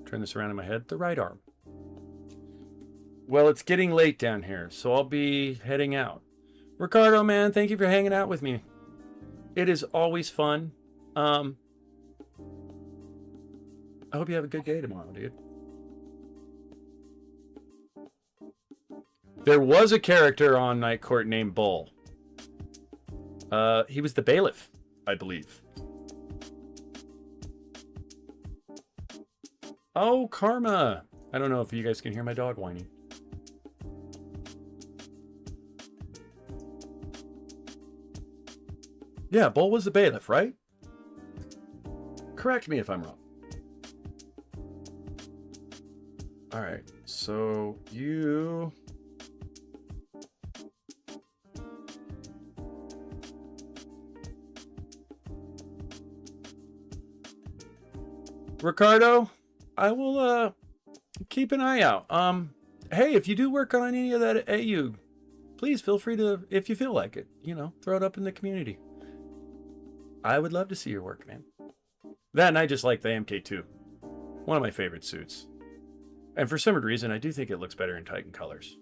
Speaker 1: turn this around in my head. The right arm. Well, it's getting late down here, so I'll be heading out. Ricardo, man, thank you for hanging out with me. It is always fun. I hope you have a good day tomorrow, dude. There was a character on Night Court named Bull. He was the bailiff, I believe. Oh, Karma. I don't know if you guys can hear my dog whining. Yeah, Bull was the bailiff, right? Correct me if I'm wrong. All right, so you... Ricardo, I will keep an eye out. Hey, if you do work on any of that AU, please feel free to, if you feel like it, you know, throw it up in the community. I would love to see your work, man. That and I just like the MK2. One of my favorite suits. And for some reason, I do think it looks better in Titan colors.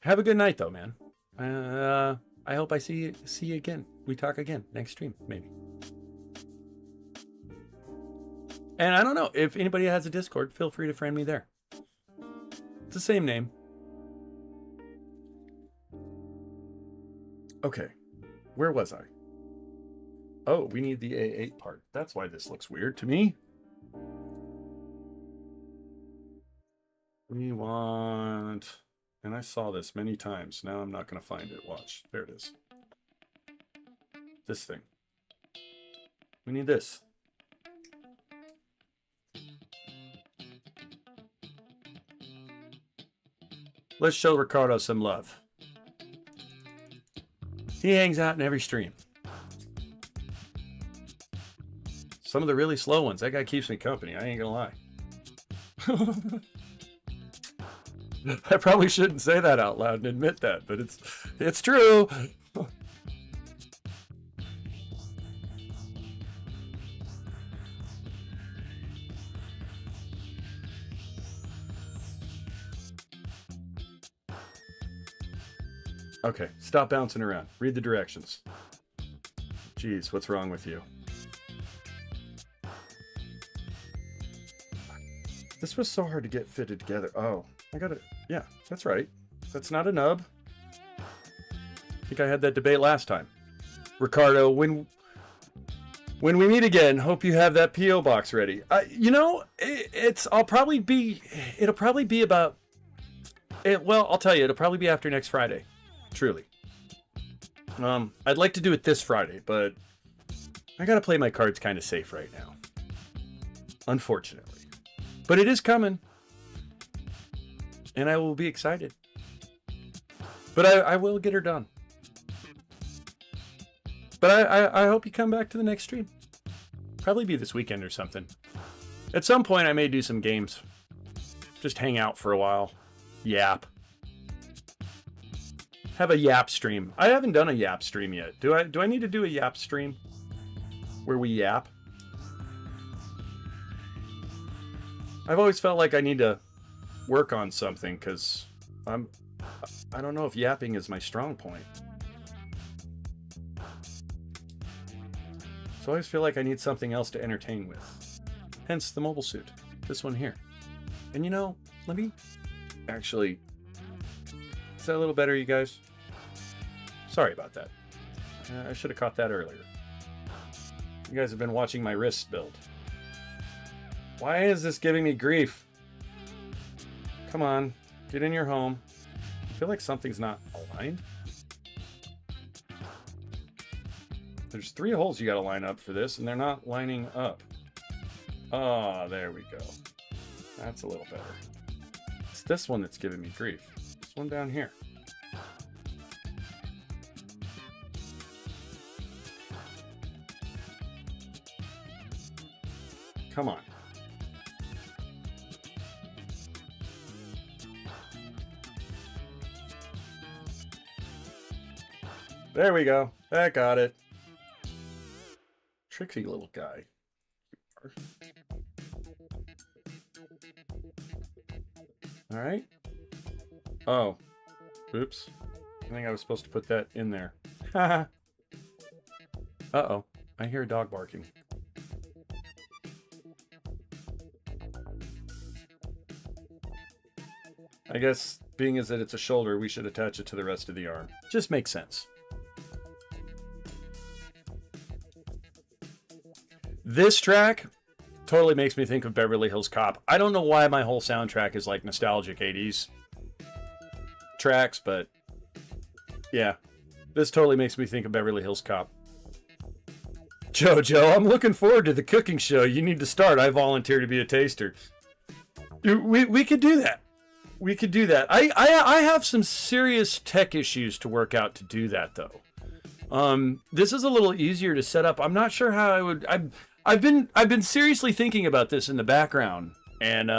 Speaker 1: Have a good night, though, man. I hope I see you again. We talk again next stream, maybe. And I don't know, if anybody has a Discord, feel free to friend me there. It's the same name. Okay, where was I? Oh, we need the A8 part. That's why this looks weird to me. We want... And I saw this many times. Now I'm not going to find it. Watch. There it is. This thing. We need this. Let's show Ricardo some love. He hangs out in every stream. Some of the really slow ones. That guy keeps me company. I ain't gonna lie. I probably shouldn't say that out loud and admit that, but it's true. Okay, stop bouncing around. Read the directions. Jeez, what's wrong with you? This was so hard to get fitted together. Oh, I got it. Yeah, that's right. That's not a nub. I think I had that debate last time. Ricardo, when we meet again, hope you have that PO box ready. You know, it'll probably be about well, I'll tell you, it'll probably be after next Friday. Truly. I'd like to do it this Friday, but I gotta play my cards kind of safe right now. Unfortunately. But it is coming. And I will be excited. But I will get her done. But I hope you come back to the next stream. Probably be this weekend or something. At some point I may do some games. Just hang out for a while. Yap. Have a yap stream. I haven't done a yap stream yet. Do I need to do a yap stream? Where we yap? I've always felt like I need to work on something because I don't know if yapping is my strong point. So I always feel like I need something else to entertain with. Hence the mobile suit. This one here. And you know, let me actually... Is that a little better, you guys? Sorry about that. I should have caught that earlier. You guys have been watching my wrists build. Why is this giving me grief? Come on, get in your home. I feel like something's not aligned. There's 3 holes you gotta line up for this, and they're not lining up. Ah, there we go. That's a little better. It's this one that's giving me grief. This one down here. Come on. There we go. That got it. Tricksy little guy. All right. Oh. Oops. I think I was supposed to put that in there. Uh-oh. I hear a dog barking. I guess, being as that it's a shoulder, we should attach it to the rest of the arm. Just makes sense. This track totally makes me think of Beverly Hills Cop. I don't know why my whole soundtrack is like nostalgic 80s tracks, but yeah, this totally makes me think of Beverly Hills Cop. Jojo, I'm looking forward to the cooking show. You need to start. I volunteer to be a taster. We could do that. We could do that. I have some serious tech issues to work out to do that though. This is a little easier to set up. I'm not sure how I would. I've been seriously thinking about this in the background and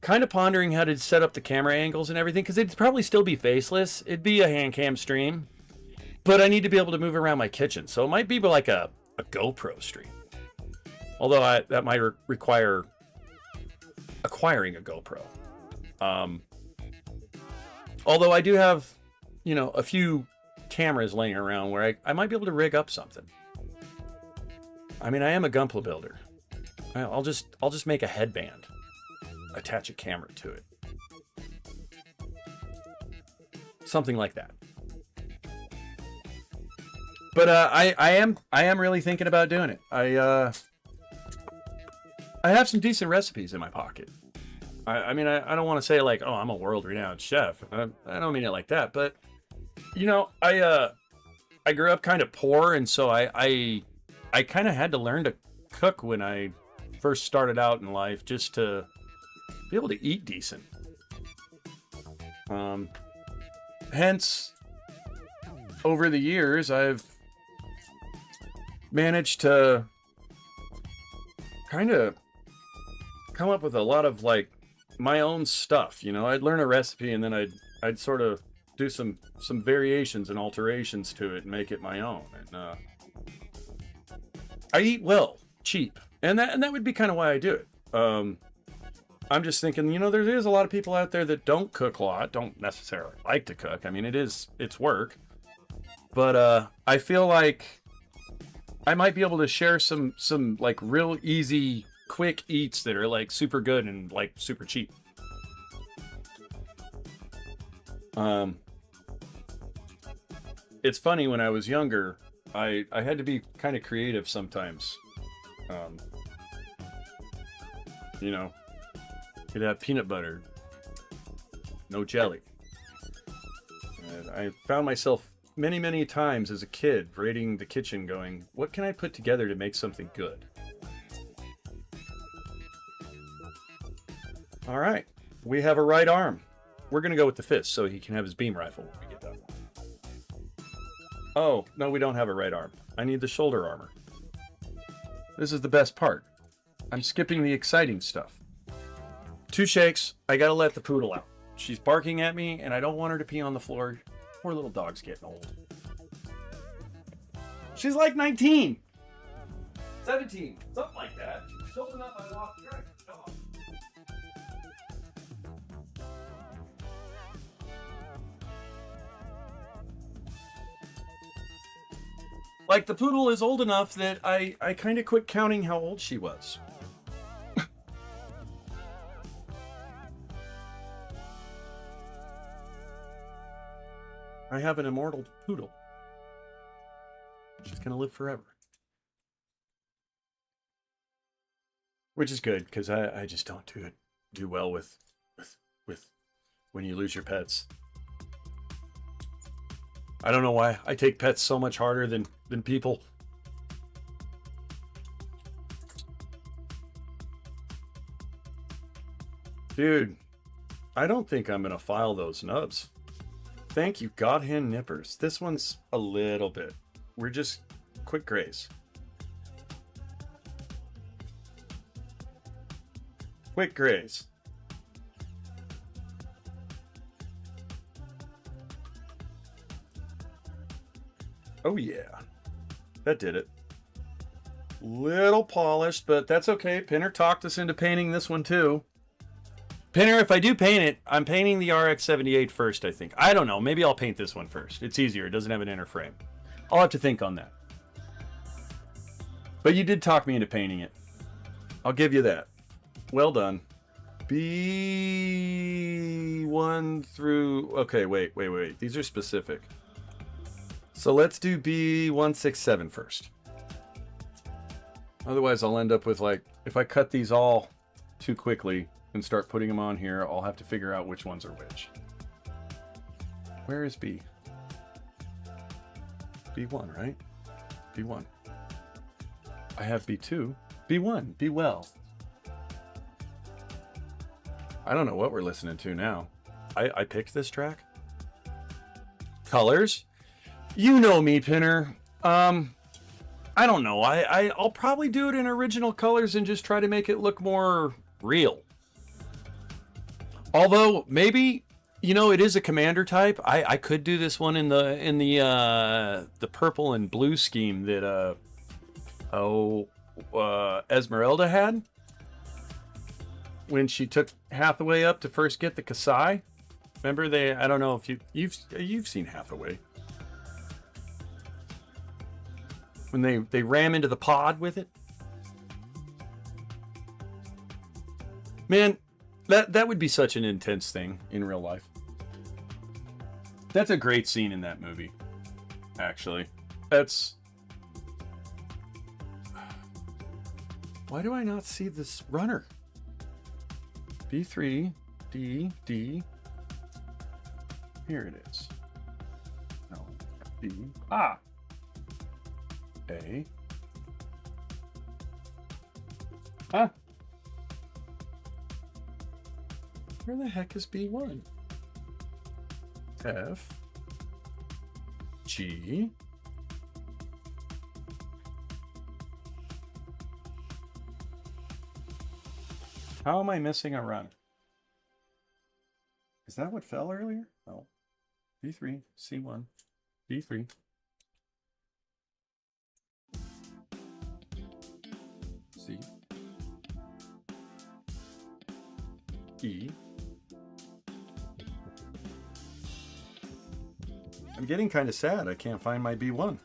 Speaker 1: kind of pondering how to set up the camera angles and everything because it'd probably still be faceless. It'd be a hand cam stream, but I need to be able to move around my kitchen, so it might be like a GoPro stream. Although that might require acquiring a GoPro. Although I do have, you know, a few cameras laying around where I might be able to rig up something. I mean, I am a Gunpla builder. I'll just make a headband, attach a camera to it, something like that. But I am really thinking about doing it. I have some decent recipes in my pocket. I mean, I don't want to say like, oh, I'm a world-renowned chef. I don't mean it like that. But you know, I grew up kind of poor, and so I kind of had to learn to cook when I first started out in life, just to be able to eat decent. Hence, over the years, I've managed to kind of come up with a lot of like my own stuff. You know, I'd learn a recipe and then I'd sort of do some variations and alterations to it and make it my own. And I eat well, cheap, and that would be kind of why I do it. I'm just thinking, you know, there is a lot of people out there that don't cook a lot, don't necessarily like to cook. I mean, it's work, but I feel like I might be able to share some like real easy, quick eats that are like super good and like super cheap. It's funny, when I was younger, I had to be kind of creative sometimes. You know, you'd have peanut butter, no jelly. And I found myself many times as a kid raiding the kitchen going, what can I put together to make something good? All right, we have a right arm. We're going to go with the fist so he can have his beam rifle when we get done. Oh, no, we don't have a right arm. I need the shoulder armor. This is the best part. I'm skipping the exciting stuff. 2 shakes. I got to let the poodle out. She's barking at me, and I don't want her to pee on the floor. Poor little dog's getting old. She's like 19. 17. Something like that. She's old enough I lost track. Oh. Like, the poodle is old enough that I kind of quit counting how old she was. I have an immortal poodle. She's gonna live forever. Which is good, because I just don't do well with when you lose your pets. I don't know why. I take pets so much harder than people. Dude, I don't think I'm gonna file those nubs. Thank you, Godhand Nippers. This one's a little bit. We're just quick graze. Quick graze. Oh yeah, that did it. Little polished, but that's okay. Pinner talked us into painting this one too. Pinner, if I do paint it, I'm painting the RX-78 first, I think. I don't know. Maybe I'll paint this one first. It's easier. It doesn't have an inner frame. I'll have to think on that. But you did talk me into painting it. I'll give you that. Well done. B1 through... Okay, wait. These are specific. So let's do B167 first. Otherwise, I'll end up with, like, if I cut these all too quickly and start putting them on here, I'll have to figure out which ones are which. Where is B? B1, right? B1. I have B2. B1, be well. I don't know what we're listening to now. I picked this track. Colors? You know me, Pinner. I don't know. I'll probably do it in original colors and just try to make it look more real. Although maybe, you know, it is a commander type. I could do this one in the purple and blue scheme that Esmeralda had when she took Hathaway up to first get the Kasai. Remember I don't know if you've seen Hathaway. When they ram into the pod with it. Man, that would be such an intense thing in real life. That's a great scene in that movie, actually. Why do I not see this runner? B3, D. Here it is. No, B. A. Huh? Where the heck is B1? F. G. How am I missing a run? Is that what fell earlier? No. B3, C1, B3. C. E. I'm getting kind of sad. I can't find my B1.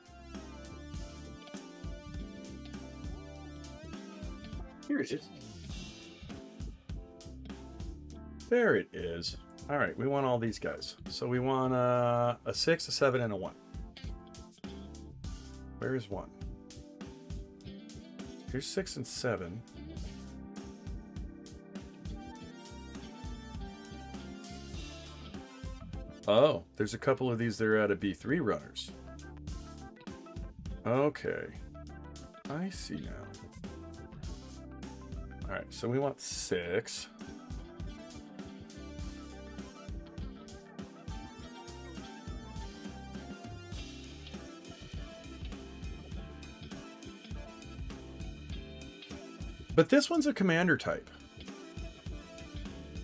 Speaker 1: Here it is. There it is. All right, we want all these guys. So we want a 6, a 7, and a 1. Where is 1? Here's 6 and 7. Oh, there's a couple of these that are out of B3 runners. Okay. I see now. All right, so we want 6. But this one's a commander type.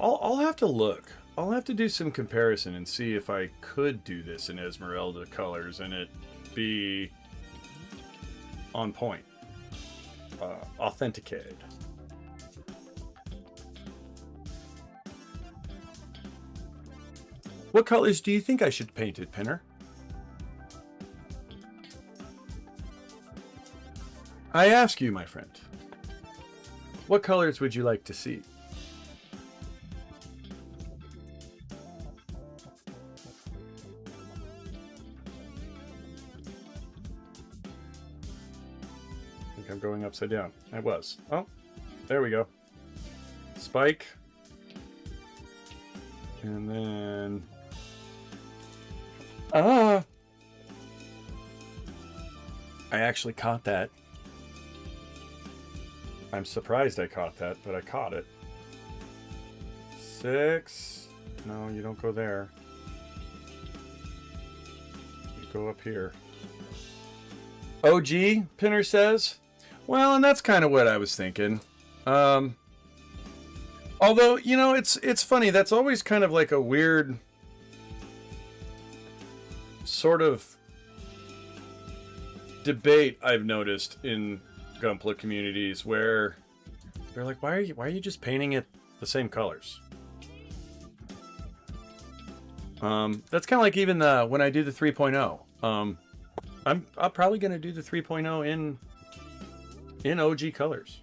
Speaker 1: I'll have to look. I'll have to do some comparison and see if I could do this in Esmeralda colors and it be on point. Authenticated. What colors do you think I should paint it, Pinner? I ask you, my friend. What colors would you like to see? I think I'm going upside down. I was. Oh, there we go. Spike. And then... I actually caught that. I'm surprised I caught that, but I caught it. 6. No, you don't go there. You go up here. OG, Pinner says. Well, and that's kind of what I was thinking. Although, you know, it's funny. That's always kind of like a weird sort of debate I've noticed in Gunpla communities where they're like, why are you just painting it the same colors? That's kind of like even when I do the 3.0. I'm probably going to do the 3.0 in OG colors.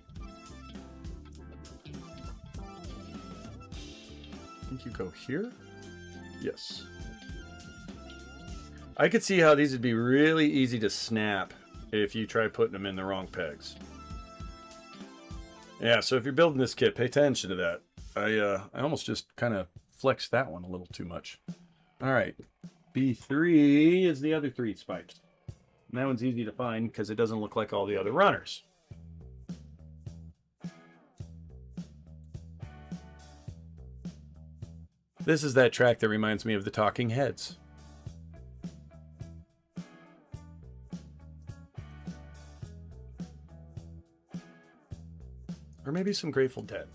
Speaker 1: I think you go here. Yes. I could see how these would be really easy to snap if you try putting them in the wrong pegs. Yeah, so if you're building this kit, pay attention to that. I almost just kind of flexed that one a little too much. All right, B3 is the other 3 spikes. And that one's easy to find because it doesn't look like all the other runners. This is that track that reminds me of the Talking Heads. Or maybe some Grateful Dead.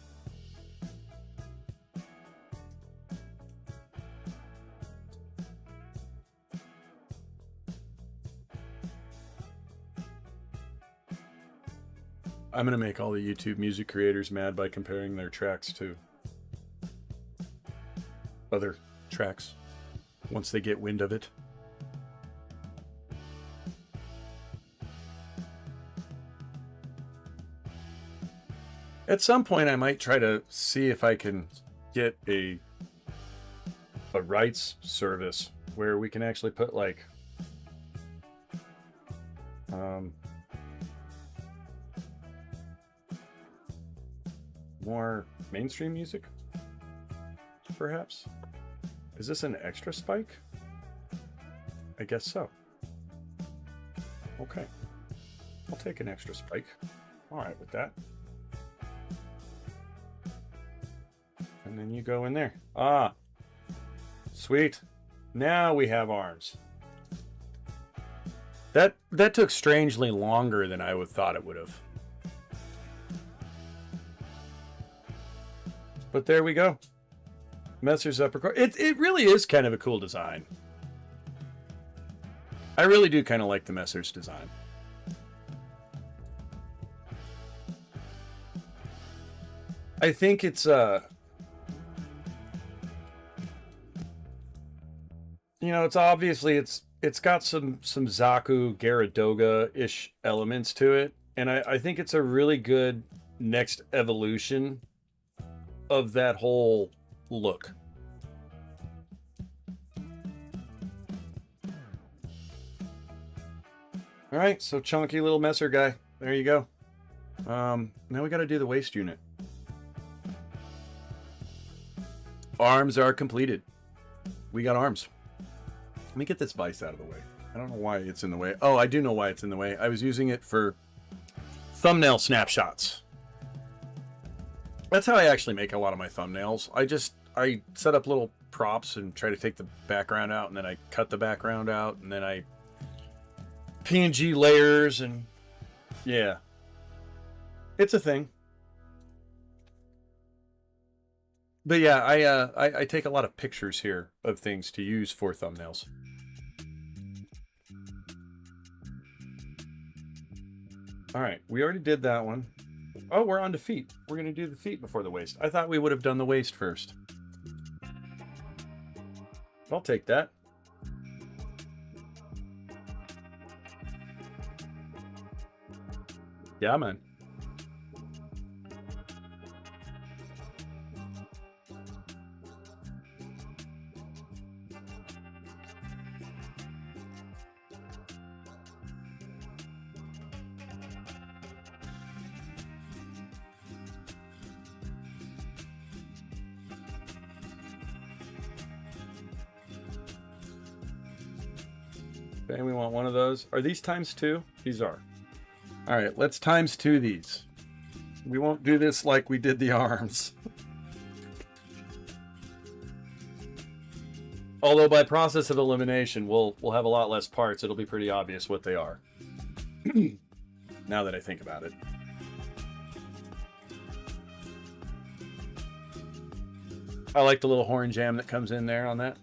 Speaker 1: I'm going to make all the YouTube music creators mad by comparing their tracks to other tracks once they get wind of it. At some point, I might try to see if I can get a rights service where we can actually put like more mainstream music, perhaps. Is this an extra spike? I guess so. Okay, I'll take an extra spike. All right with that. And then you go in there. Ah, sweet. Now we have arms. That took strangely longer than I would thought it would have. But there we go. Messer's upper core. It really is kind of a cool design. I really do kind of like the Messer's design. I think it's you know, it's obviously it's got some Zaku Gyaradoga-ish elements to it, and I think it's a really good next evolution of that whole look. All right, so chunky little Messer guy. There you go. Now we got to do the waist unit. Arms are completed. We got arms. Let me get this vise out of the way. I don't know why it's in the way. Oh, I do know why it's in the way. I was using it for thumbnail snapshots. That's how I actually make a lot of my thumbnails. I set up little props and try to take the background out, and then I cut the background out, and then I PNG layers, and yeah. It's a thing. But yeah, I take a lot of pictures here of things to use for thumbnails. All right, we already did that one. Oh, we're on to feet. We're going to do the feet before the waist. I thought we would have done the waist first. I'll take that. Yeah, man. Okay, we want one of those. Are these ×2? These are. All right, let's ×2 these. We won't do this like we did the arms. Although by process of elimination, we'll have a lot less parts. It'll be pretty obvious what they are. Now that I think about it. I like the little horn jam that comes in there on that.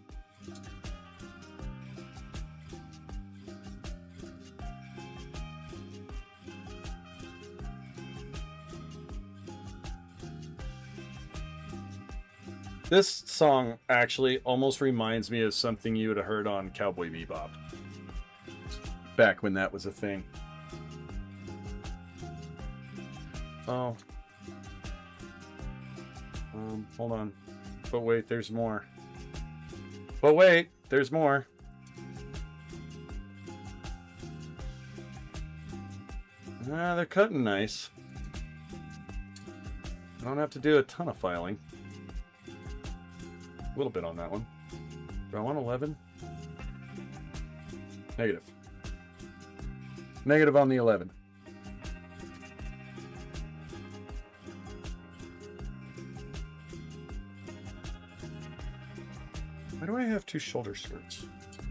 Speaker 1: This song actually almost reminds me of something you would have heard on Cowboy Bebop. Back when that was a thing. Oh. Hold on. But wait, there's more. But wait, there's more. Ah, they're cutting nice. I don't have to do a ton of filing. A little bit on that one. Do I want 11? Negative. Negative on the 11. Why do I have 2 shoulder skirts?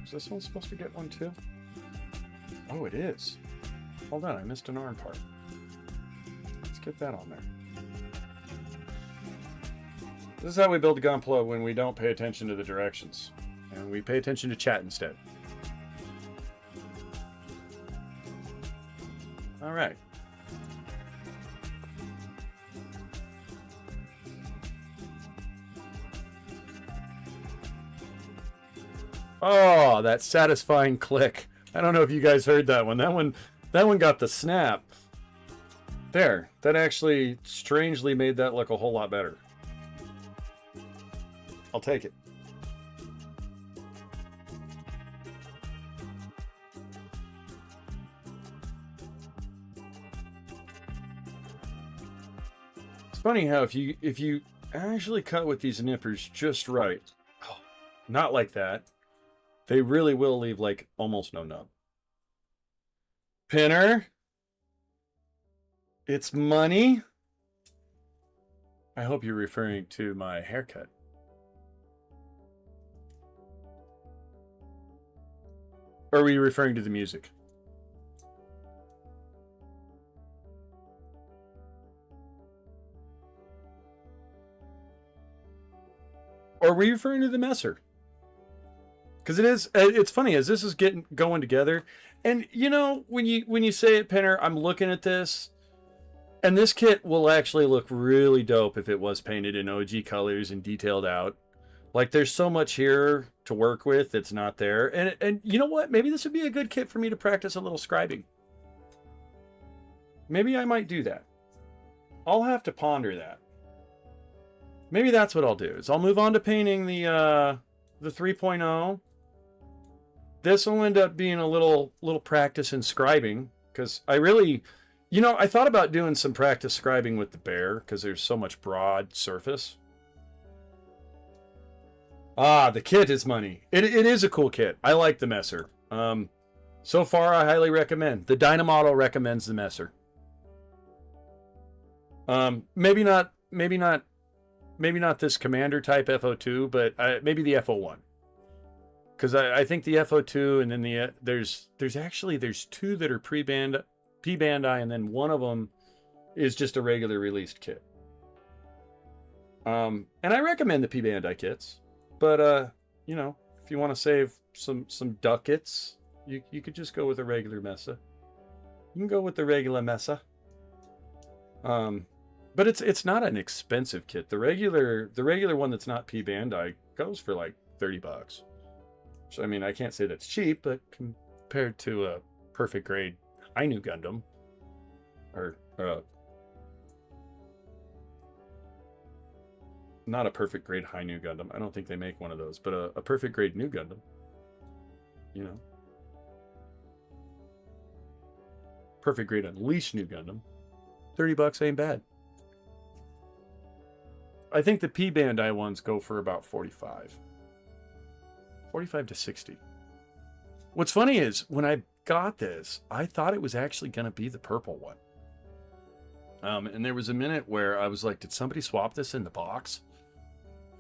Speaker 1: Is this one supposed to get one too? Oh, it is. Hold on, I missed an arm part. Let's get that on there. This is how we build a Gunpla when we don't pay attention to the directions. And we pay attention to chat instead. Alright. Oh, that satisfying click. I don't know if you guys heard that one. That one got the snap. There. That actually strangely made that look a whole lot better. I'll take it. It's funny how if you actually cut with these nippers just right, oh, not like that, they really will leave like almost no nub. Pinner, it's money. I hope you're referring to my haircut. Or are we referring to the music? Or are we referring to the Messer? Because it's funny as this is going together. And you know, when you say it, Pinner, I'm looking at this, and this kit will actually look really dope if it was painted in OG colors and detailed out. Like there's so much here to work with that's not there. And you know what? Maybe this would be a good kit for me to practice a little scribing. Maybe I might do that. I'll have to ponder that. Maybe that's what I'll do. Is I'll move on to painting the 3.0. This will end up being a little practice in scribing, because I really, you know, I thought about doing some practice scribing with the Bear because there's so much broad surface. Ah, the kit is money. It is a cool kit. I like the Messer. So far, I highly recommend. The Dynamodel recommends the Messer. Maybe not this Commander type F02, but maybe the F01. Because I think the F02 and then there's two that are P-Bandai, and then one of them is just a regular released kit. And I recommend the P-Bandai kits, but you know, if you want to save some ducats, you could just go with a regular Mesa. You can go with the regular Mesa. But it's not an expensive kit. The regular one that's not P-Bandai goes for like $30. So I mean, I can't say that's cheap, but compared to a perfect grade Ainu Gundam, or not a perfect grade Ainu Gundam. I don't think they make one of those, but a perfect grade new Gundam. You know, perfect grade Unleashed new Gundam. $30 ain't bad. I think the P-Bandai ones go for about 45 to 60. What's funny is when I got this, I thought it was actually going to be the purple one. And there was a minute where I was like, did somebody swap this in the box?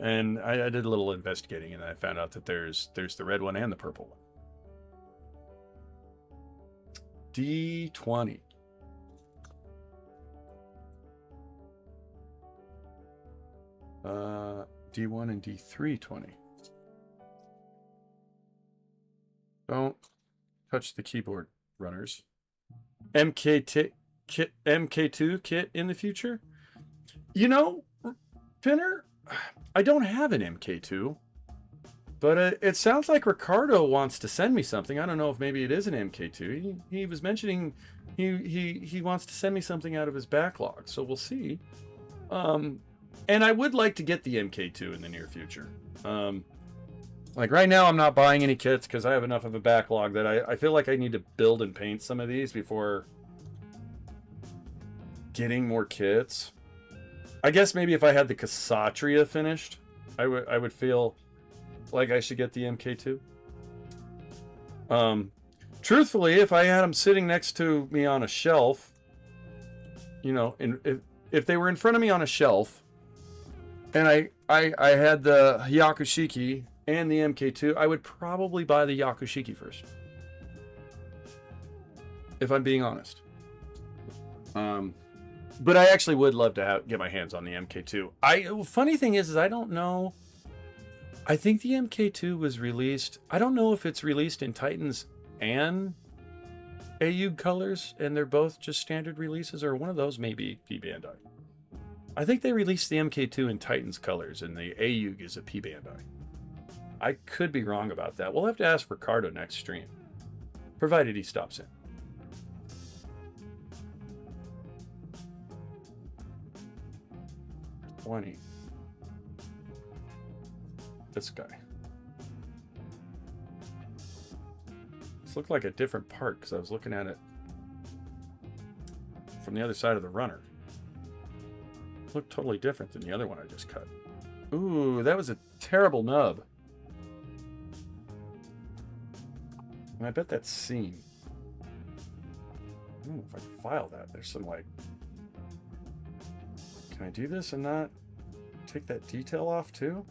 Speaker 1: And I did a little investigating, and I found out that there's the red one and the purple one. D20. D1 and D320. Don't touch the keyboard, runners. MK2 kit in the future? You know, Pinner, I don't have an MK2, but it sounds like Ricardo wants to send me something. I don't know if maybe it is an MK2. He was mentioning he wants to send me something out of his backlog, so we'll see. And I would like to get the MK2 in the near future. Like right now, I'm not buying any kits because I have enough of a backlog that I feel like I need to build and paint some of these before getting more kits. I guess maybe if I had the Kshatriya finished, I would feel like I should get the MK2. Truthfully, if I had them sitting next to me on a shelf, you know, if they were in front of me on a shelf, and I had the Yakushiki and the MK2, I would probably buy the Yakushiki first. If I'm being honest. But I actually would love to get my hands on the MK2. Funny thing is I don't know. I think the MK2 was released. I don't know if it's released in Titans and AU colors, and they're both just standard releases, or one of those may be P-Bandai. I think they released the MK2 in Titans colors, and the AU is a P-Bandai. I could be wrong about that. We'll have to ask Ricardo next stream, provided he stops in. $20. This guy. This looked like a different part because I was looking at it from the other side of the runner. It looked totally different than the other one I just cut. Ooh, that was a terrible nub. And I bet that's seam. I don't know if I can file that. There's some like... Can I do this and not take that detail off too?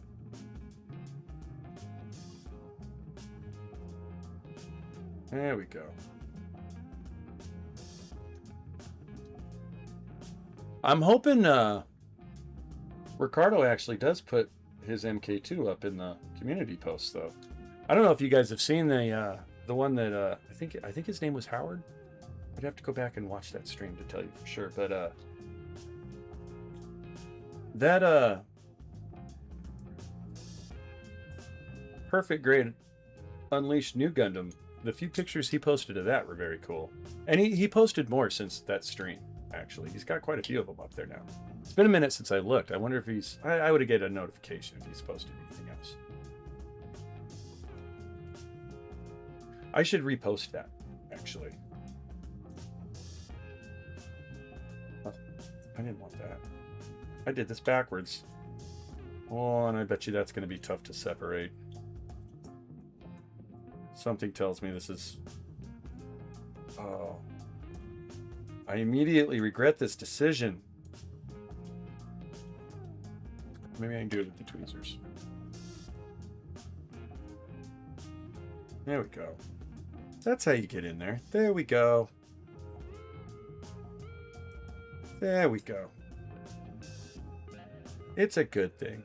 Speaker 1: There we go. I'm hoping Ricardo actually does put his MK2 up in the community post, though. I don't know if you guys have seen the one that I think his name was Howard. I'd have to go back and watch that stream to tell you for sure, but that perfect grade Unleashed New Gundam. The few pictures he posted of that were very cool. And he posted more since that stream, actually. He's got quite a few of them up there now. It's been a minute since I looked. I wonder if he's... I would get a notification if he's posted anything else. I should repost that, actually. Oh, I didn't want that. I did this backwards. Oh, and I bet you that's going to be tough to separate. Something tells me this is... Oh. I immediately regret this decision. Maybe I can do it with the tweezers. There we go. That's how you get in there. There we go. There we go. It's a good thing.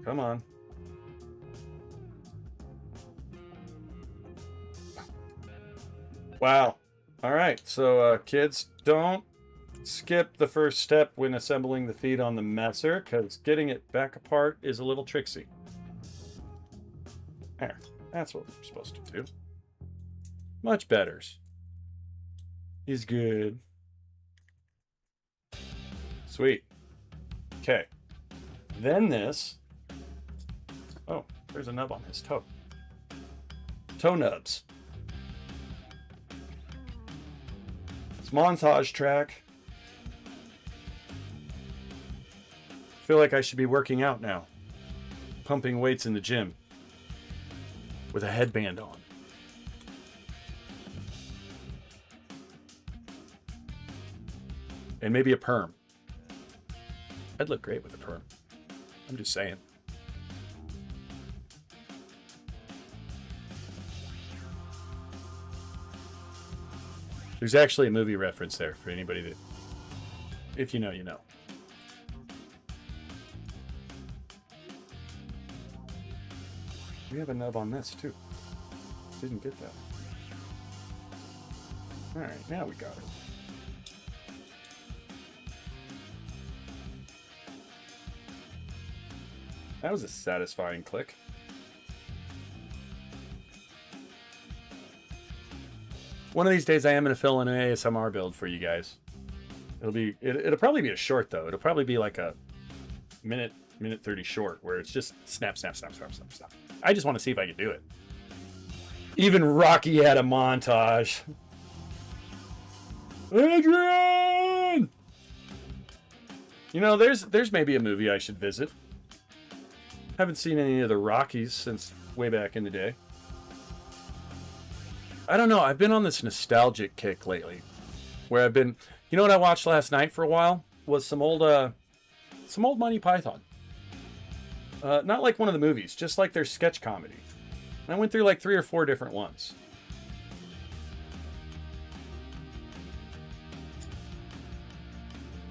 Speaker 1: Come on. Wow. All right. So, kids, don't skip the first step when assembling the feet on the Messer, because getting it back apart is a little tricksy. There. That's what we're supposed to do. Much better. Is good. Sweet. Okay. Then this... Oh, there's a nub on his toe. Toe nubs. It's montage track. I feel like I should be working out now. Pumping weights in the gym. With a headband on. And maybe a perm. I'd look great with a perm. I'm just saying. There's actually a movie reference there for anybody that, if you know, you know. We have a nub on this too. Didn't get that. All right, now we got it. That was a satisfying click. One of these days I am going to fill in an ASMR build for you guys. It'll probably be a short though. It'll probably be like a minute 30 short where it's just snap, snap, snap, snap, snap, snap. I just want to see if I can do it. Even Rocky had a montage. Adrian! You know, there's maybe a movie I should visit. Haven't seen any of the Rockies since way back in the day. I don't know. I've been on this nostalgic kick lately, where I've been. You know what I watched last night for a while was some old Monty Python. Not like one of the movies, just like their sketch comedy. And I went through like 3 or 4 different ones.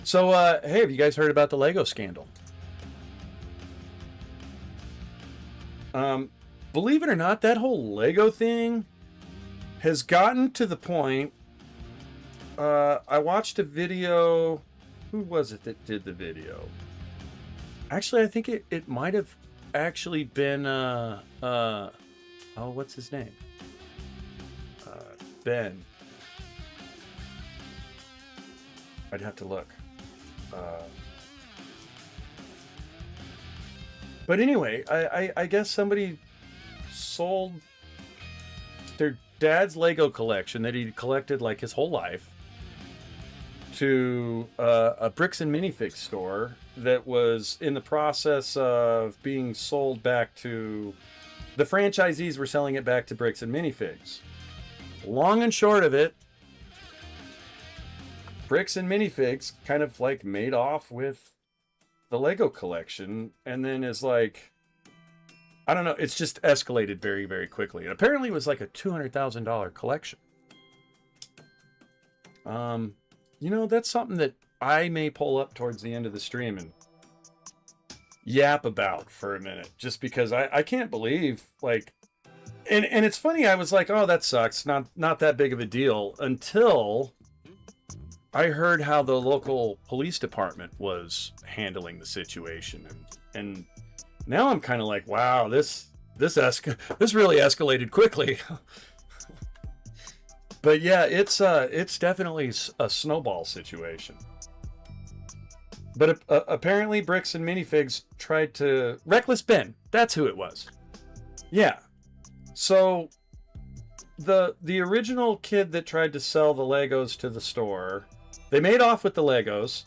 Speaker 1: So, hey, have you guys heard about the Lego scandal? Believe it or not, that whole Lego thing has gotten to the point. I watched a video. Who was it that did the video? Actually, I think it might have actually been oh, what's his name? Ben. I'd have to look. But anyway, I guess somebody sold their dad's Lego collection that he'd collected like his whole life to a bricks and minifig store that was in the process of being sold back to the franchisees. Were selling it back to bricks and minifigs. Long and short of it, bricks and minifigs kind of like made off with the Lego collection, and then is like, I don't know, it's just escalated very, very quickly. And apparently it was like a $200,000 collection. You know, that's something that I may pull up towards the end of the stream and yap about for a minute, just because I can't believe, like, and it's funny, I was like, oh, that sucks, not that big of a deal, until I heard how the local police department was handling the situation, and now I'm kind of like, wow, this really escalated quickly. But yeah, it's definitely a snowball situation. But apparently, bricks and minifigs tried to Reckless Ben. That's who it was. Yeah. So the original kid that tried to sell the Legos to the store, they made off with the Legos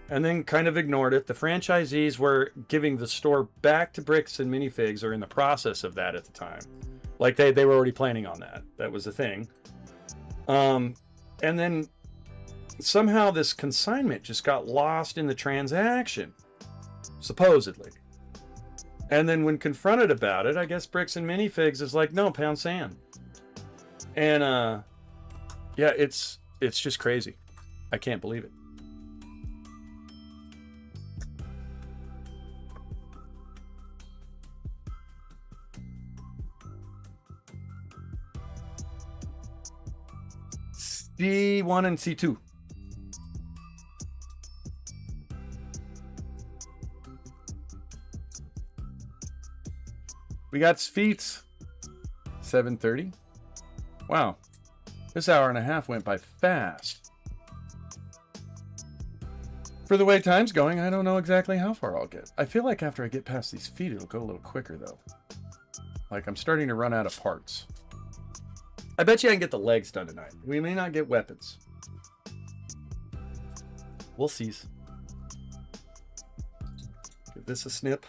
Speaker 1: and then kind of ignored it. The franchisees were giving the store back to bricks and minifigs, or in the process of that at the time. Like they were already planning on that. That was the thing. And then somehow this consignment just got lost in the transaction, supposedly. And then when confronted about it, I guess bricks and minifigs is like, no, pound sand. And yeah, it's just crazy. I can't believe it. C1 and C2. We got Sfeets. 7:30. Wow. This hour and a half went by fast. For the way time's going, I don't know exactly how far I'll get. I feel like after I get past these feet, it'll go a little quicker, though. Like I'm starting to run out of parts. I bet you I can get the legs done tonight. We may not get weapons. We'll see. Give this a snip.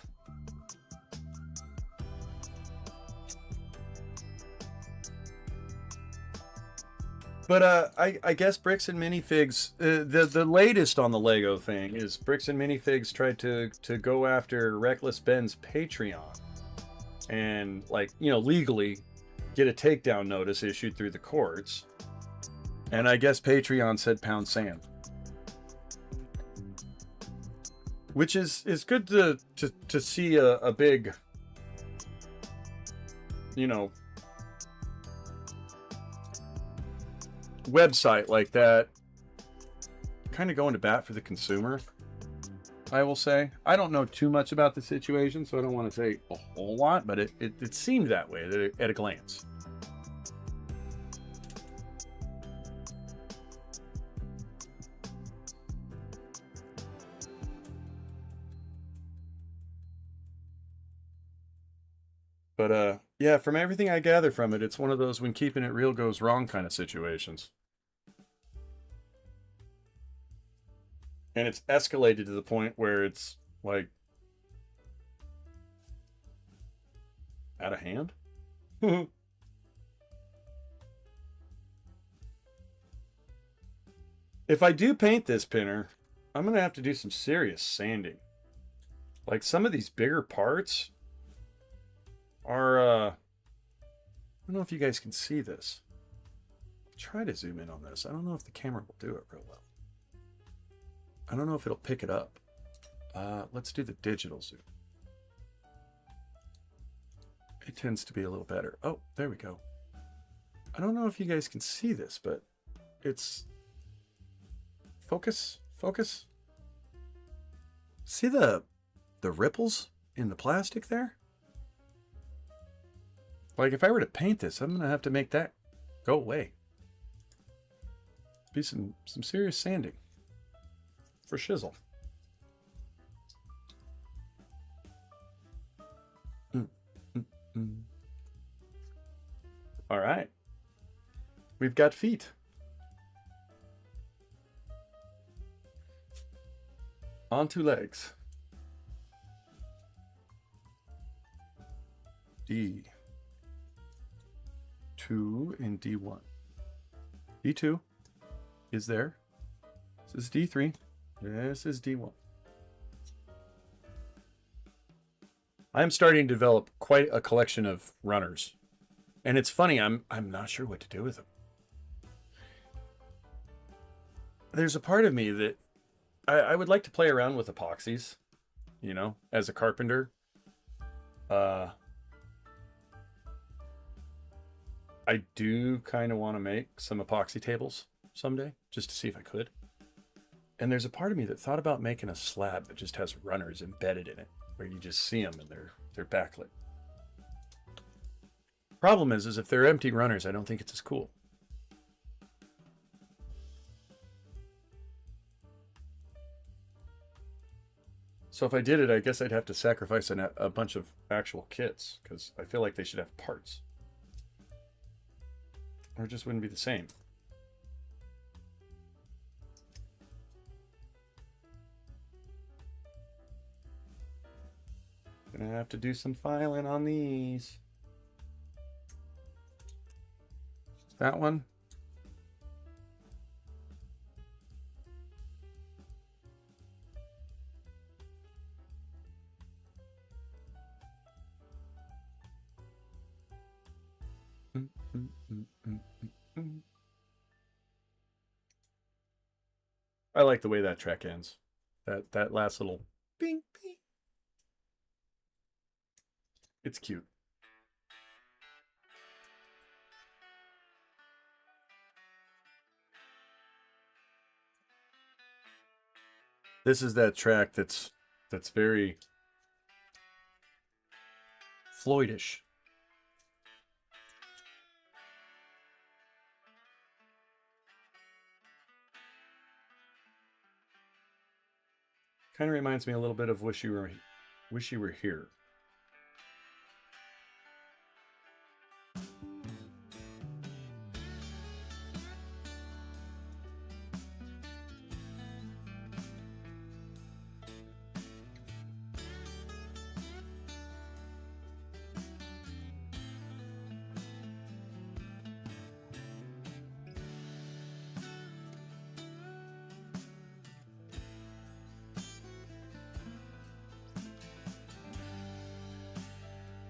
Speaker 1: But I guess bricks and minifigs, the latest on the Lego thing is bricks and minifigs tried to go after Reckless Ben's Patreon and, like, you know, legally get a takedown notice issued through the courts. And I guess Patreon said pound sand, which is good to see a big, you know, website like that kind of going to bat for the consumer. I will say, I don't know too much about the situation, so I don't want to say a whole lot, but it seemed that way at a glance. But yeah, from everything I gather from it, it's one of those when keeping it real goes wrong kind of situations. And it's escalated to the point where it's like out of hand. If I do paint this pinner, I'm going to have to do some serious sanding. Like some of these bigger parts are, I don't know if you guys can see this. Try to zoom in on this. I don't know if the camera will do it real well. I don't know if it'll pick it up. Let's do the digital zoom. It tends to be a little better. Oh, there we go. I don't know if you guys can see this, but it's... Focus. See the the ripples in the plastic there? Like if I were to paint this, I'm gonna have to make that go away. Be some serious sanding for shizzle. All right, we've got feet. Onto legs. D2 and D1. D2 is there. This is D3. This is D1. I'm starting to develop quite a collection of runners. And it's funny, I'm not sure what to do with them. There's a part of me that I would like to play around with epoxies, you know, as a carpenter. I do kind of want to make some epoxy tables someday, just to see if I could. And there's a part of me that thought about making a slab that just has runners embedded in it, where you just see them and they're backlit. Problem is if they're empty runners, I don't think it's as cool. So if I did it, I guess I'd have to sacrifice a bunch of actual kits, because I feel like they should have parts. Or it just wouldn't be the same. Gonna have to do some filing on these. That one. I like the way that track ends. That last little bing bing. It's cute. This is that track that's very Floydish. Kind of reminds me a little bit of Wish You Were Here.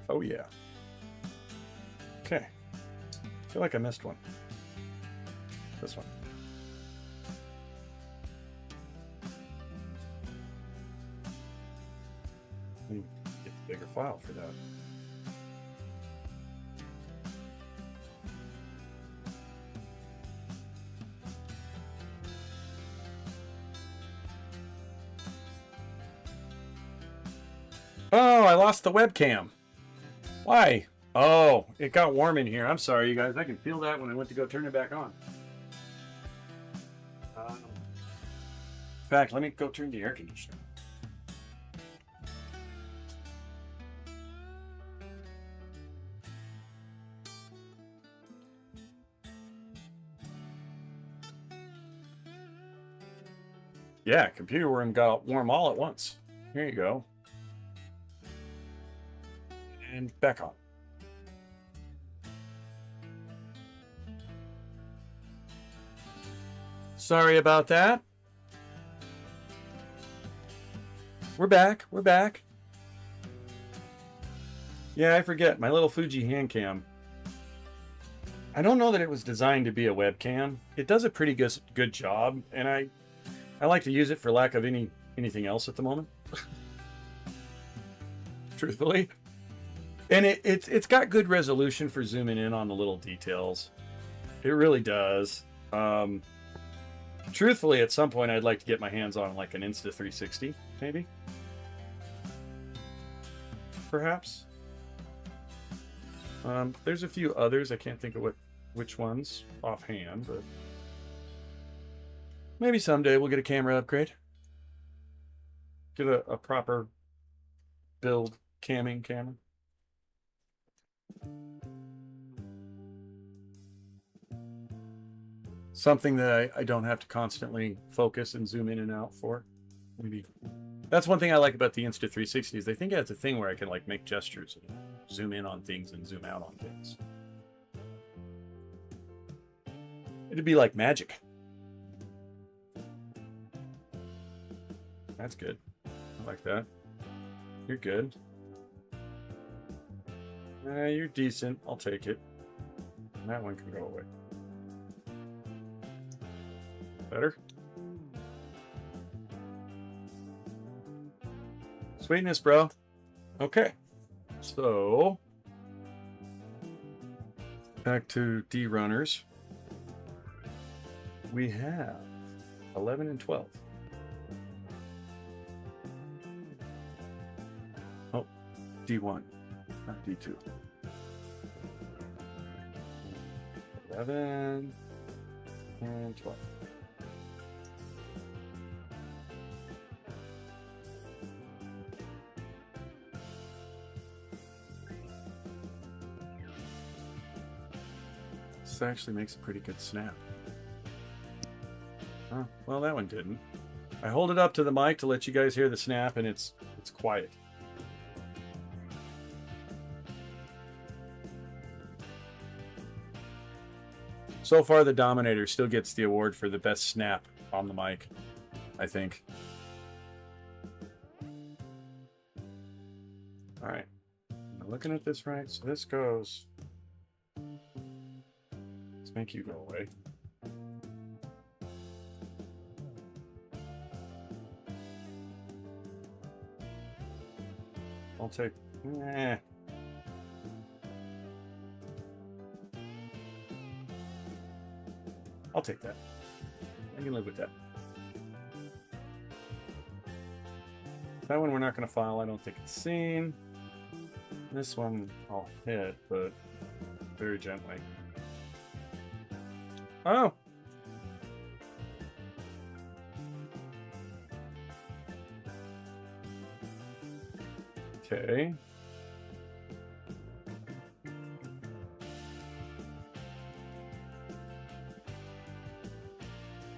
Speaker 1: Oh yeah. Okay. I feel like I missed one. This one. Let me get the bigger file for that. Oh, I lost the webcam. Why? Oh, it got warm in here. I'm sorry, you guys. I can feel that when I went to go turn it back on. In fact, let me go turn the air conditioner. Yeah, computer room got warm all at once. Here you go. And back on. Sorry about that. We're back. We're back. Yeah, I forget. My little Fuji hand cam. I don't know that it was designed to be a webcam. It does a pretty good job, and I like to use it for lack of anything else at the moment. Truthfully. And it's got good resolution for zooming in on the little details. It really does. Truthfully, at some point, I'd like to get my hands on like an Insta360, maybe. perhaps. There's a few others. I can't think of which ones offhand, but maybe someday we'll get a camera upgrade. Get a proper build camming camera. Something that I don't have to constantly focus and zoom in and out for. Maybe that's one thing I like about the Insta360 is they think it has a thing where I can like make gestures and zoom in on things and zoom out on things. It'd be like magic. That's good. I like that. You're good. You're decent. I'll take it. And that one can go away. Better? Sweetness, bro. Okay. So, back to D runners. We have 11 and 12. Oh, D1, not D2. 11 and 12. This actually makes a pretty good snap. Oh, well, that one didn't. I hold it up to the mic to let you guys hear the snap, and it's quiet. So far, the Dominator still gets the award for the best snap on the mic, I think. All right. Am I looking at this right? So this goes... Let's make you go away. I'll take... I'll take that. I can live with that. That one we're not going to file. I don't think it's seen. This one I'll hit, but very gently. Oh! Okay.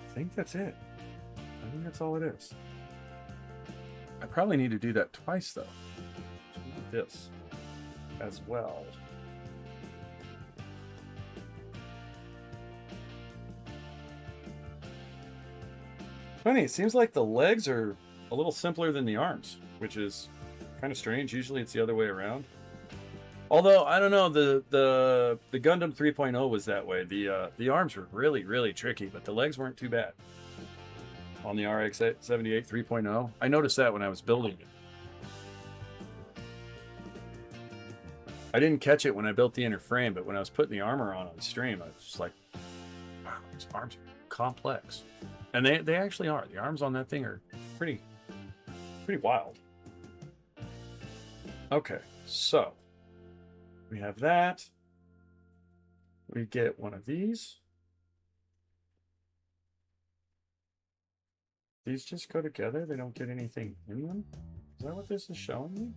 Speaker 1: I think that's it. I think that's all it is. I probably need to do that twice though. This as well. Funny, it seems like the legs are a little simpler than the arms, which is kind of strange. Usually it's the other way around. Although, I don't know, the Gundam 3.0 was that way. The arms were really tricky, but the legs weren't too bad. On the RX-78 3.0. I noticed that when I was building it. I didn't catch it when I built the inner frame, but when I was putting the armor on stream, I was just like, wow, these arms are complex. And they actually are. The arms on that thing are pretty wild. Okay, so we have that. We get one of these. These just go together. They don't get anything in them. Is that what this is showing me?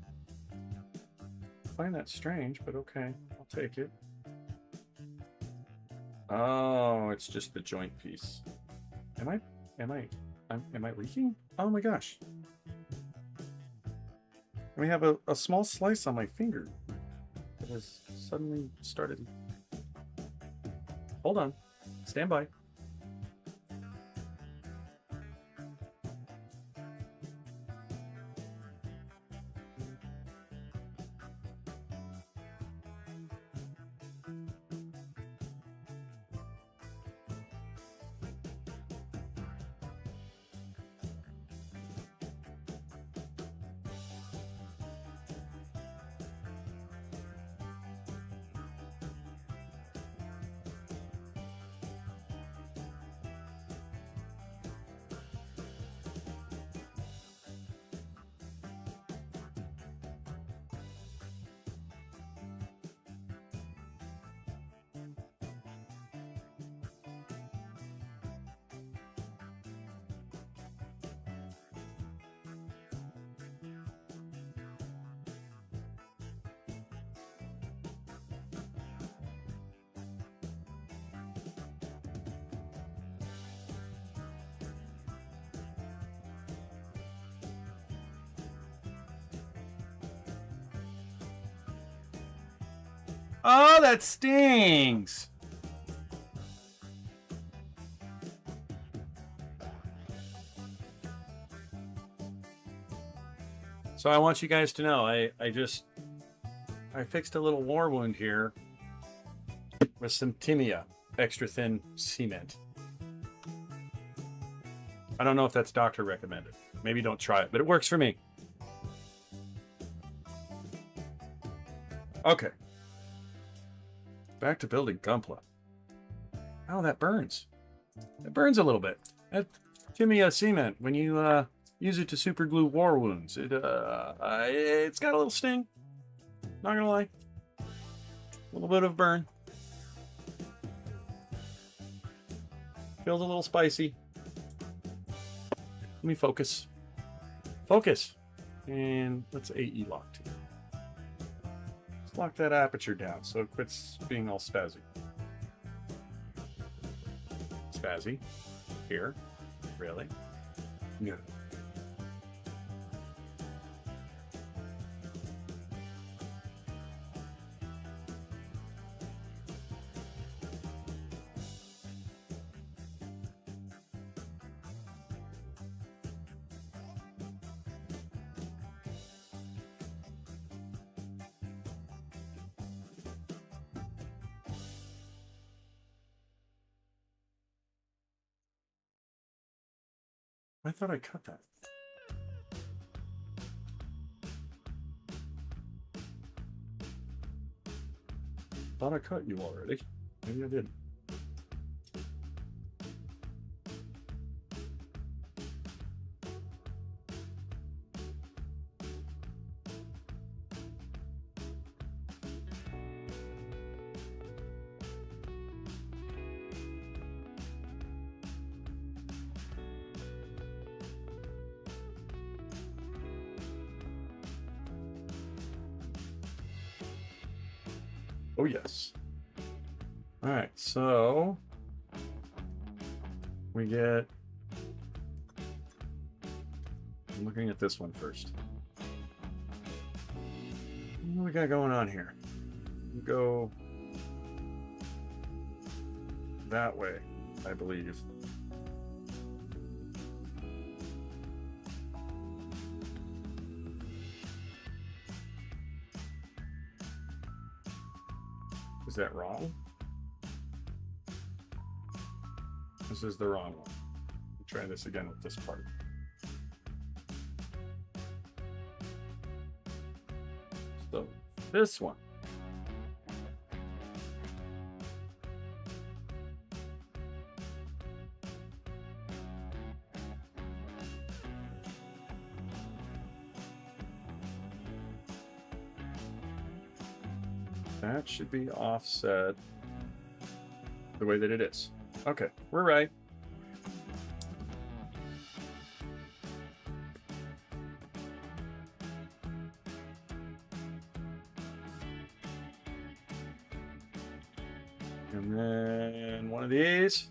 Speaker 1: I find that strange, but okay, I'll take it. Oh, it's just the joint piece. Am I leaking? Oh my gosh. And we have a small slice on my finger that has suddenly started. Hold on. Stand by. Oh, that stings. So I want you guys to know, I fixed a little war wound here with some Timia extra thin cement. I don't know if that's doctor recommended. Maybe don't try it, but it works for me. Okay. Back to building Gunpla. Oh, that burns. It burns a little bit. That Timia cement, when you use it to super glue war wounds, it's got a little sting. Not gonna lie. A little bit of burn. Feels a little spicy. Let me focus. Focus. And let's AE lock too. Let's lock that aperture down so it quits being all spazzy. Spazzy. Here. Really? Yeah. I thought I cut that. Thought I cut you already. Maybe I didn't. Oh, yes. All right, so we get, I'm looking at this one first. What do we got going on here? We go that way, I believe. Is that wrong? This is the wrong one. Try this again with this part. So this one. That should be offset the way that it is. Okay, we're right. And then one of these.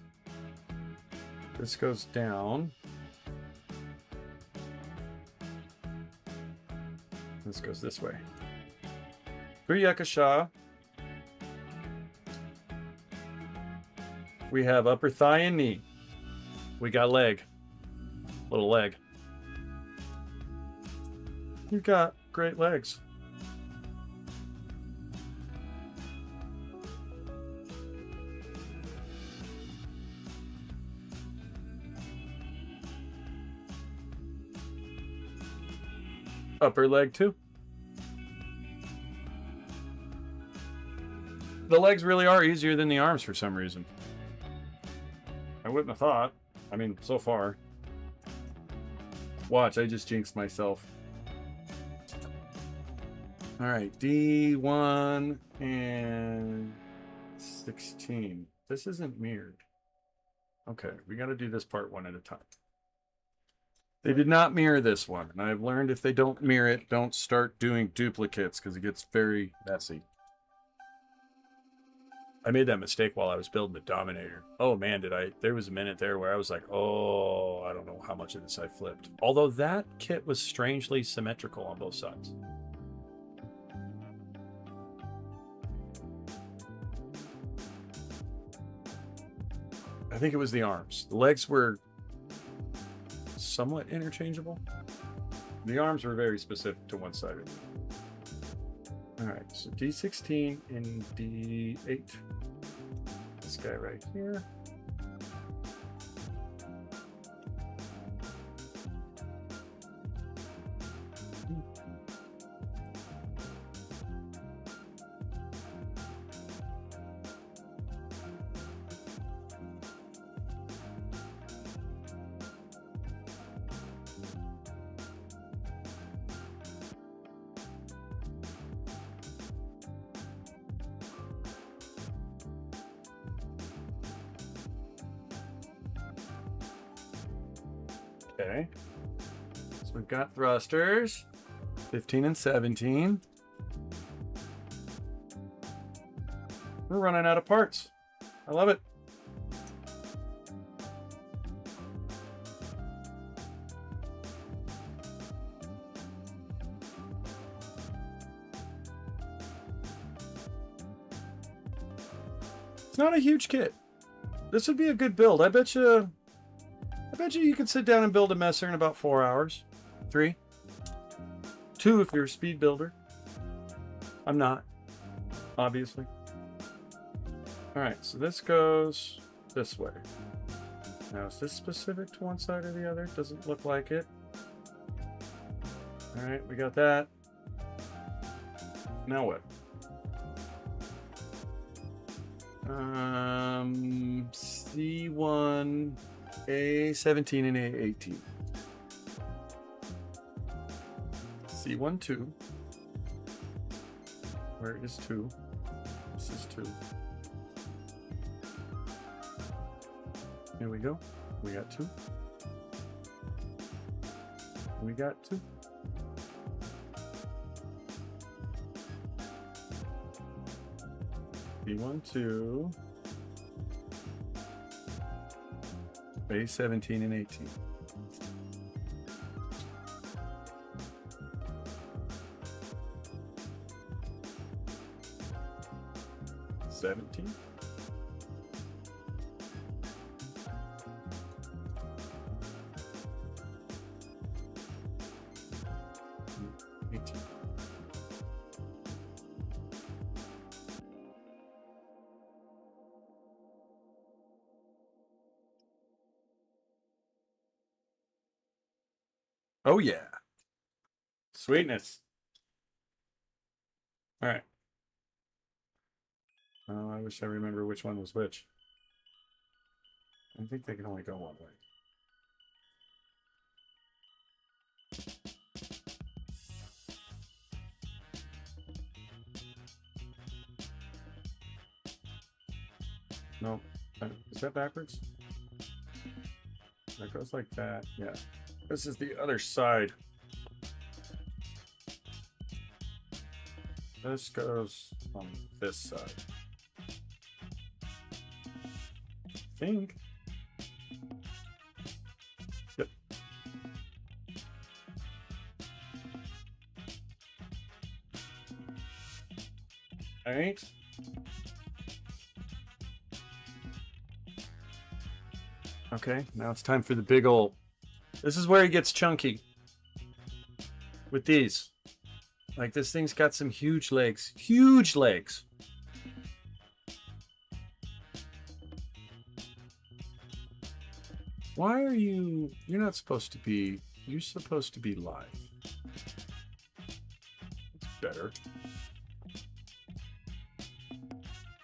Speaker 1: This goes down. This goes this way. Booyakasha. We have upper thigh and knee. We got leg. Little leg. You've got great legs. Upper leg too. The legs really are easier than the arms for some reason. I wouldn't have thought. I mean, so far. Watch, I just jinxed myself. All right, D1 and 16. This isn't mirrored. Okay, we got to do this part one at a time. They did not mirror this one, and I've learned if they don't mirror it, don't start doing duplicates because it gets very messy. I made that mistake while I was building the Dominator. Oh man, did I? There was a minute there where I was like, oh, I don't know how much of this I flipped. Although that kit was strangely symmetrical on both sides. I think it was the arms. The legs were somewhat interchangeable. The arms were very specific to one side. All right, so D16 and D8. This guy right here. Okay, so we've got thrusters, 15 and 17. We're running out of parts. I love it. It's not a huge kit. This would be a good build. I bet you you could sit down and build a Messer in about 4 hours. 3. 2 if you're a speed builder. I'm not, obviously. All right, so this goes this way. Now, is this specific to one side or the other? Doesn't look like it. All right, we got that. Now what? C1, A17, and A18. C1, 2. Where is 2? This is 2. Here we go. We got 2. We got 2. B1, 2. A17 and 18. $17. Oh yeah. Sweetness. All right. Oh, I wish I remember which one was which. I think they can only go one way. No. Is that backwards? That goes like that. Yeah. This is the other side. This goes on this side. I think. Yep. All right. Okay, now it's time for the big ol'. This is where he gets chunky. With these. Like, this thing's got some huge legs. Huge legs. Why are you... You're not supposed to be... You're supposed to be live. It's better.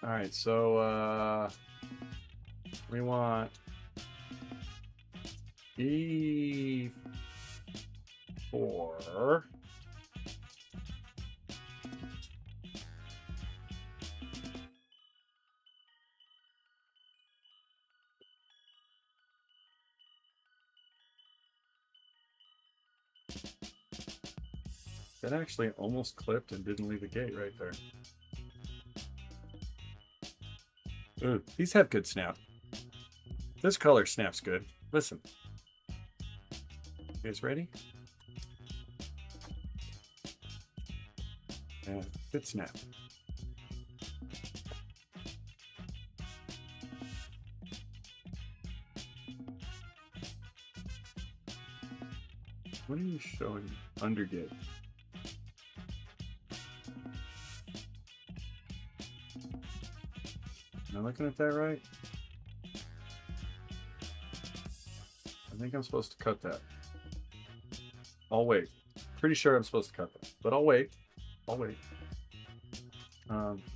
Speaker 1: Alright, so, we want... E4. That actually almost clipped and didn't leave a gate right there. Ooh, these have good snap. This color snaps good. Listen. You guys ready? Good snap. What are you showing? Undergate. Am I looking at that right? I think I'm supposed to cut that. I'll wait. Pretty sure I'm supposed to cut that, but I'll wait. I'll wait.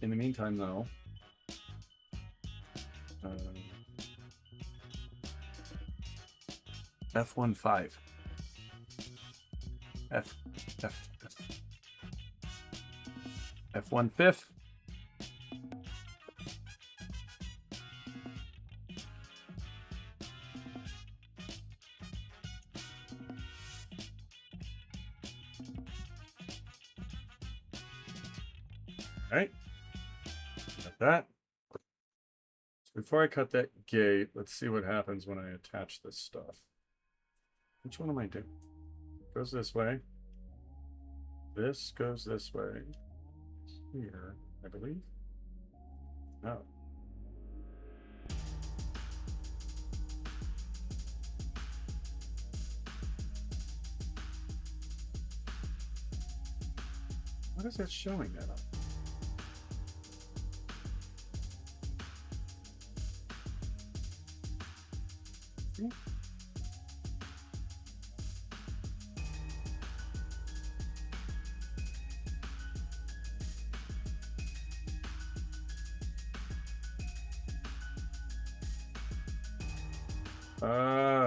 Speaker 1: In the meantime, though, F15. F15. All right, got that. So before I cut that gate, let's see what happens when I attach this stuff. Which one am I doing? Goes this way. This goes this way. Here, I believe. No. What is that showing that on? See? I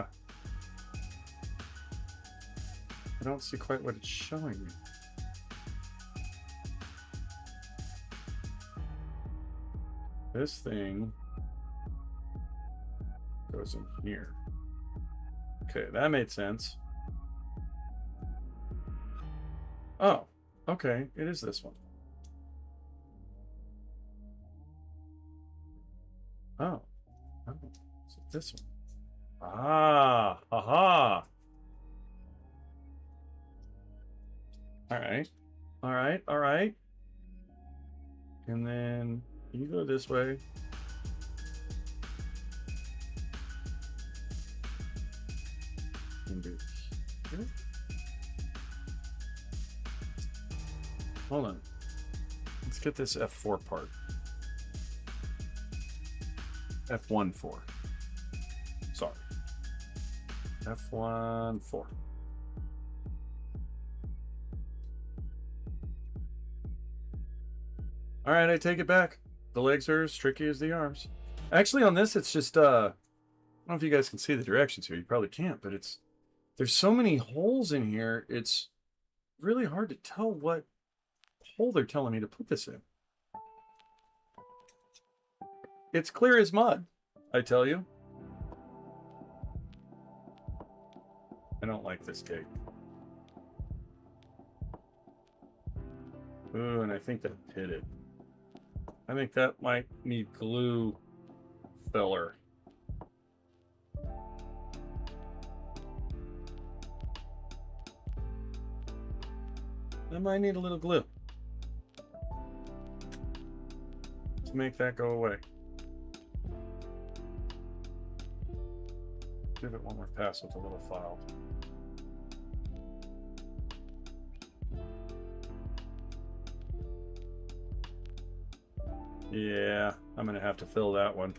Speaker 1: don't see quite what it's showing me. This thing goes in here. Okay, that made sense. Oh, okay, it is this one. Oh, so this one. Ah, haha. All right, all right, all right. And then you go this way. And do here. Hold on. Let's get this F4 part. F14. Sorry. F14. All right, I take it back. The legs are as tricky as the arms. Actually, on this, it's just, I don't know if you guys can see the directions here. You probably can't, but there's so many holes in here, it's really hard to tell what hole they're telling me to put this in. It's clear as mud, I tell you. I don't like this gate. Ooh, and I think that pitted. I think that might need glue filler. That might need a little glue to make that go away. Give it one more pass with a little file. Yeah, I'm gonna have to fill that one.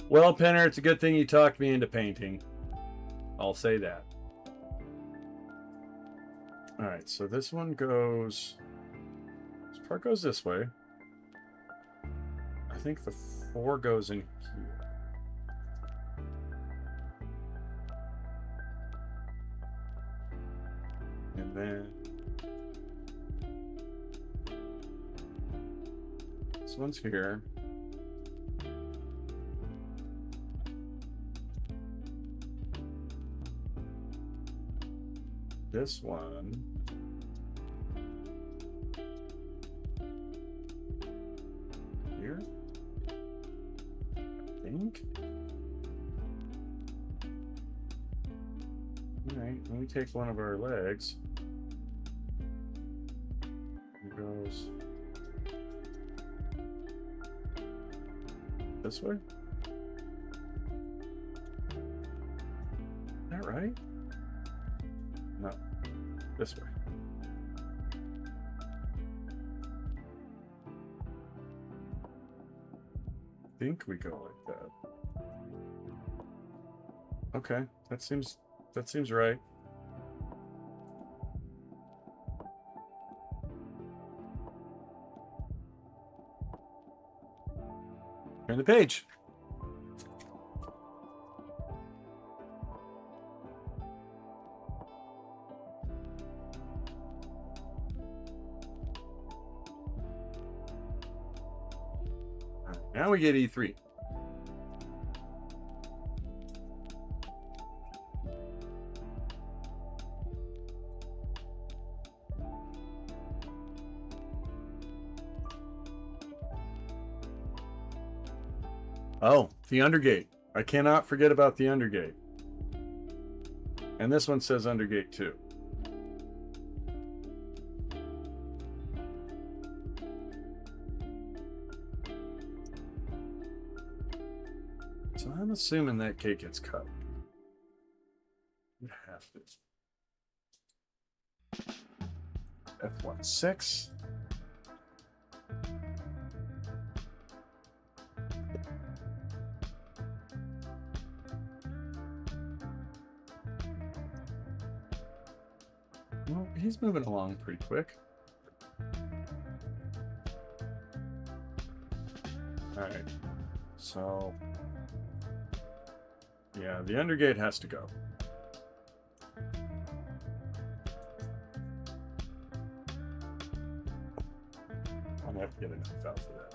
Speaker 1: Well, Penner, it's a good thing you talked me into painting. I'll say that. All right, so this one goes... This part goes this way. I think the 4 goes in here. And then... This one's here. This one here, I think. All right, let me take one of our legs. It goes this way. Is that right? This way. I think we go like that. Okay, that seems right. Turn the page. Now we get E3. Oh, the undergate. I cannot forget about the undergate. And this one says undergate too. So I'm assuming that gate gets cut. You have to. F16. Well, he's moving along pretty quick. All right. So, yeah, the undergate has to go. I'm gonna have to get enough out for that.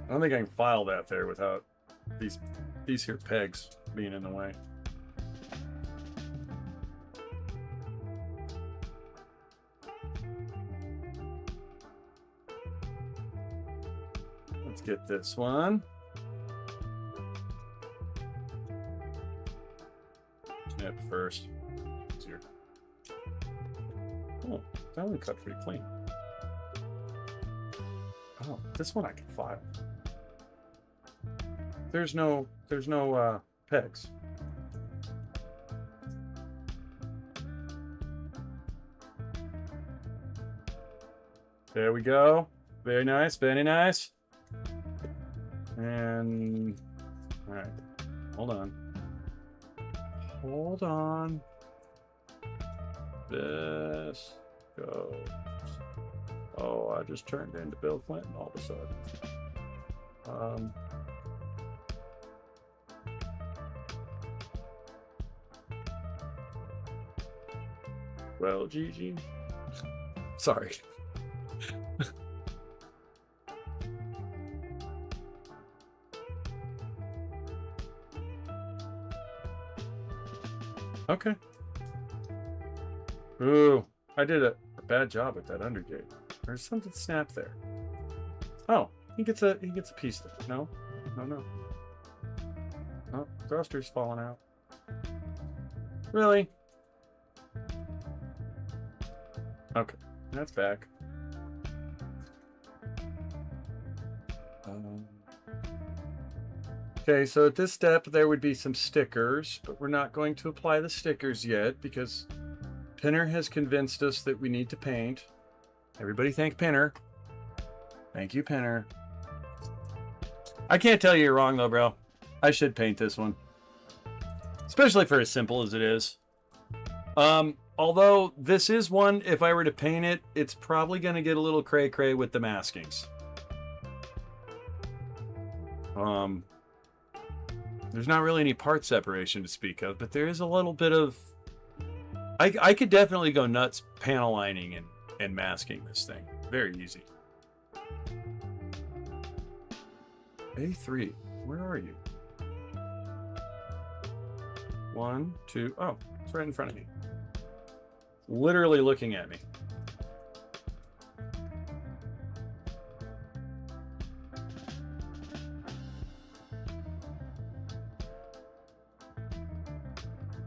Speaker 1: I don't think I can file that there without these here pegs being in the way. Let's get this one. Snip first. Easier. Oh, that one cut pretty clean. Oh, this one I can file. There's no pegs. There we go. Very nice, very nice. And all right, hold on. Hold on. This goes. Oh, I just turned into Bill Clinton all of a sudden. Well, Gigi. Sorry. Okay. Ooh, I did a bad job at that undergate. There's something snapped there. Oh, he gets a piece there. No. Oh, thruster's falling out. Really? Okay, that's back. Okay, so at this step there would be some stickers, but we're not going to apply the stickers yet because Pinner has convinced us that we need to paint. Everybody thank Pinner. Thank you, Pinner. I can't tell you you're wrong though, bro. I should paint this one. Especially for as simple as it is. Although this is one, if I were to paint it, it's probably going to get a little cray-cray with the maskings. There's not really any part separation to speak of, but there is a little bit of... I could definitely go nuts panel lining and masking this thing. Very easy. A3, where are you? 1, 2, oh, it's right in front of me. Literally looking at me.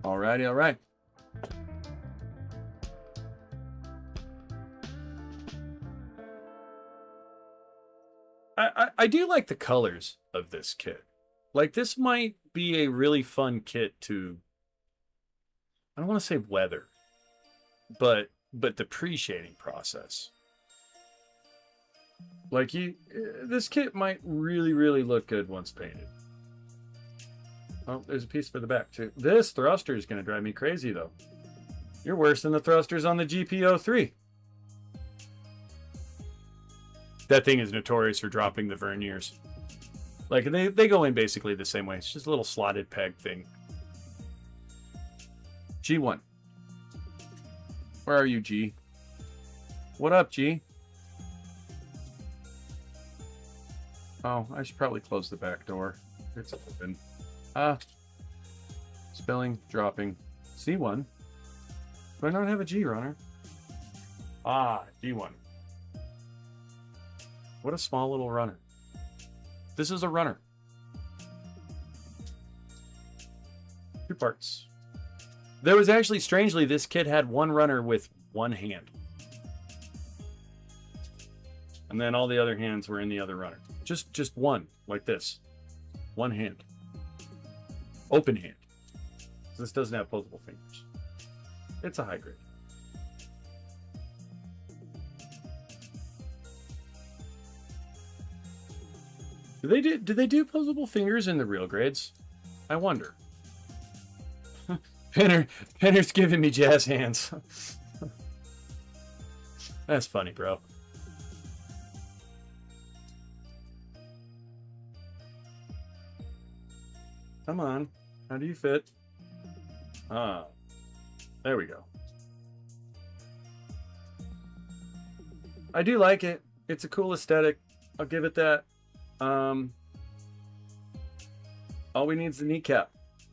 Speaker 1: Alrighty, all right. I do like the colors of this kit. Like, this might be a really fun kit to, I don't want to say weather, but depreciating process. Like this kit might really look good once painted. Oh, there's a piece for the back too. This thruster is going to drive me crazy though. You're worse than the thrusters on the GP03. That thing is notorious for dropping the verniers. Like, they go in basically the same way. It's just a little slotted peg thing. G1. Where are you, G? What up, G? Oh, I should probably close the back door. It's open. Spilling, dropping. C1. Do I not have a G runner? G1. What a small little runner. This is a runner. 2 parts. There was actually, strangely, this kit had one runner with one hand. And then all the other hands were in the other runner. Just one, like this. One hand. Open hand. This doesn't have posable fingers. It's a high grade. Do they do posable fingers in the real grades? I wonder. Penner's giving me jazz hands. That's funny, bro. Come on. How do you fit? There we go. I do like it. It's a cool aesthetic. I'll give it that. All we need is the kneecap.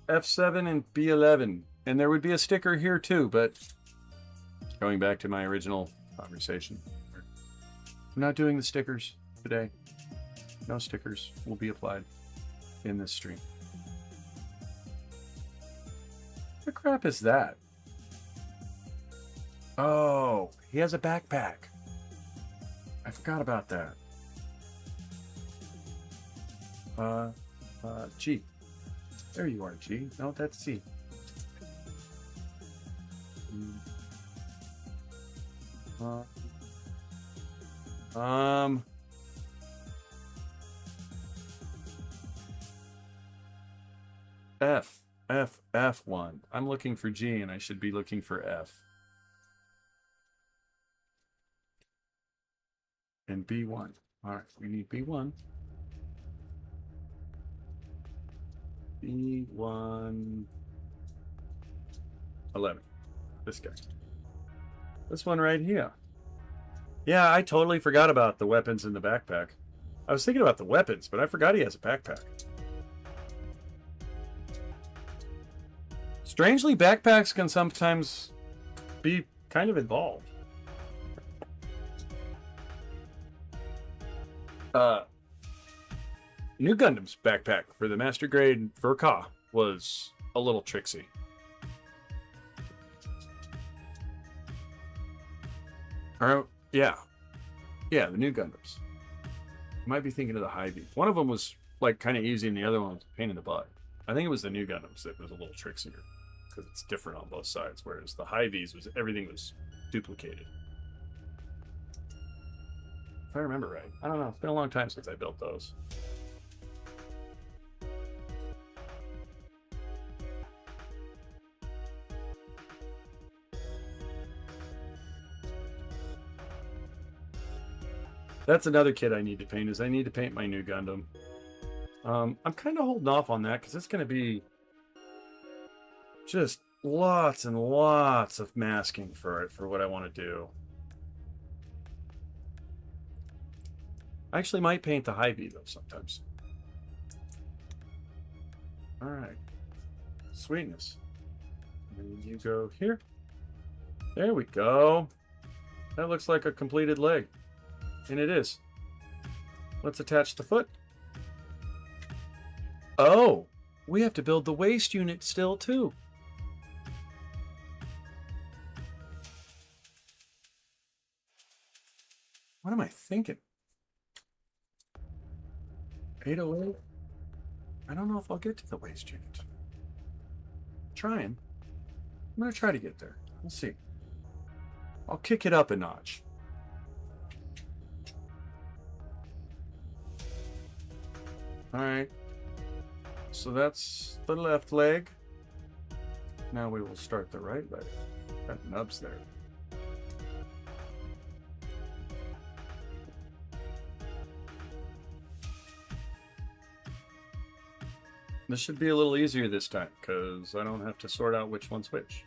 Speaker 1: F7 and B11. And there would be a sticker here too, but going back to my original conversation, I'm not doing the stickers today. No stickers will be applied in this stream. What crap is that? Oh, he has a backpack. I forgot about that. G. There you are, G. No, that's C. F1. I'm looking for G and I should be looking for F. And B1. All right, we need B1. B1 11. This guy. This one right here. Yeah, I totally forgot about the weapons in the backpack. I was thinking about the weapons, but I forgot he has a backpack. Strangely, backpacks can sometimes be kind of involved. New Gundam's backpack for the Master Grade Verka was a little tricksy. Yeah, the New Gundams. You might be thinking of the Hy-Vee. One of them was like kind of easy, and the other one was a pain in the butt. I think it was the New Gundams that was a little trickier because it's different on both sides. Whereas the Hy-Vees was everything was duplicated. If I remember right, I don't know. It's been a long time since I built those. That's another kit I need to paint. I need to paint my New Gundam. I'm kind of holding off on that because it's going to be just lots and lots of masking for it for what I want to do. I actually might paint the Hy-Vee though sometimes. All right, sweetness. And you go here. There we go. That looks like a completed leg. And it is. Let's attach the foot. Oh, we have to build the waist unit still too. What am I thinking? 808? I don't know if I'll get to the waist unit. I'm trying. I'm going to try to get there. Let's see. I'll kick it up a notch. All right. So that's the left leg. Now we will start the right leg. That nub's there. This should be a little easier this time, because I don't have to sort out which one's which.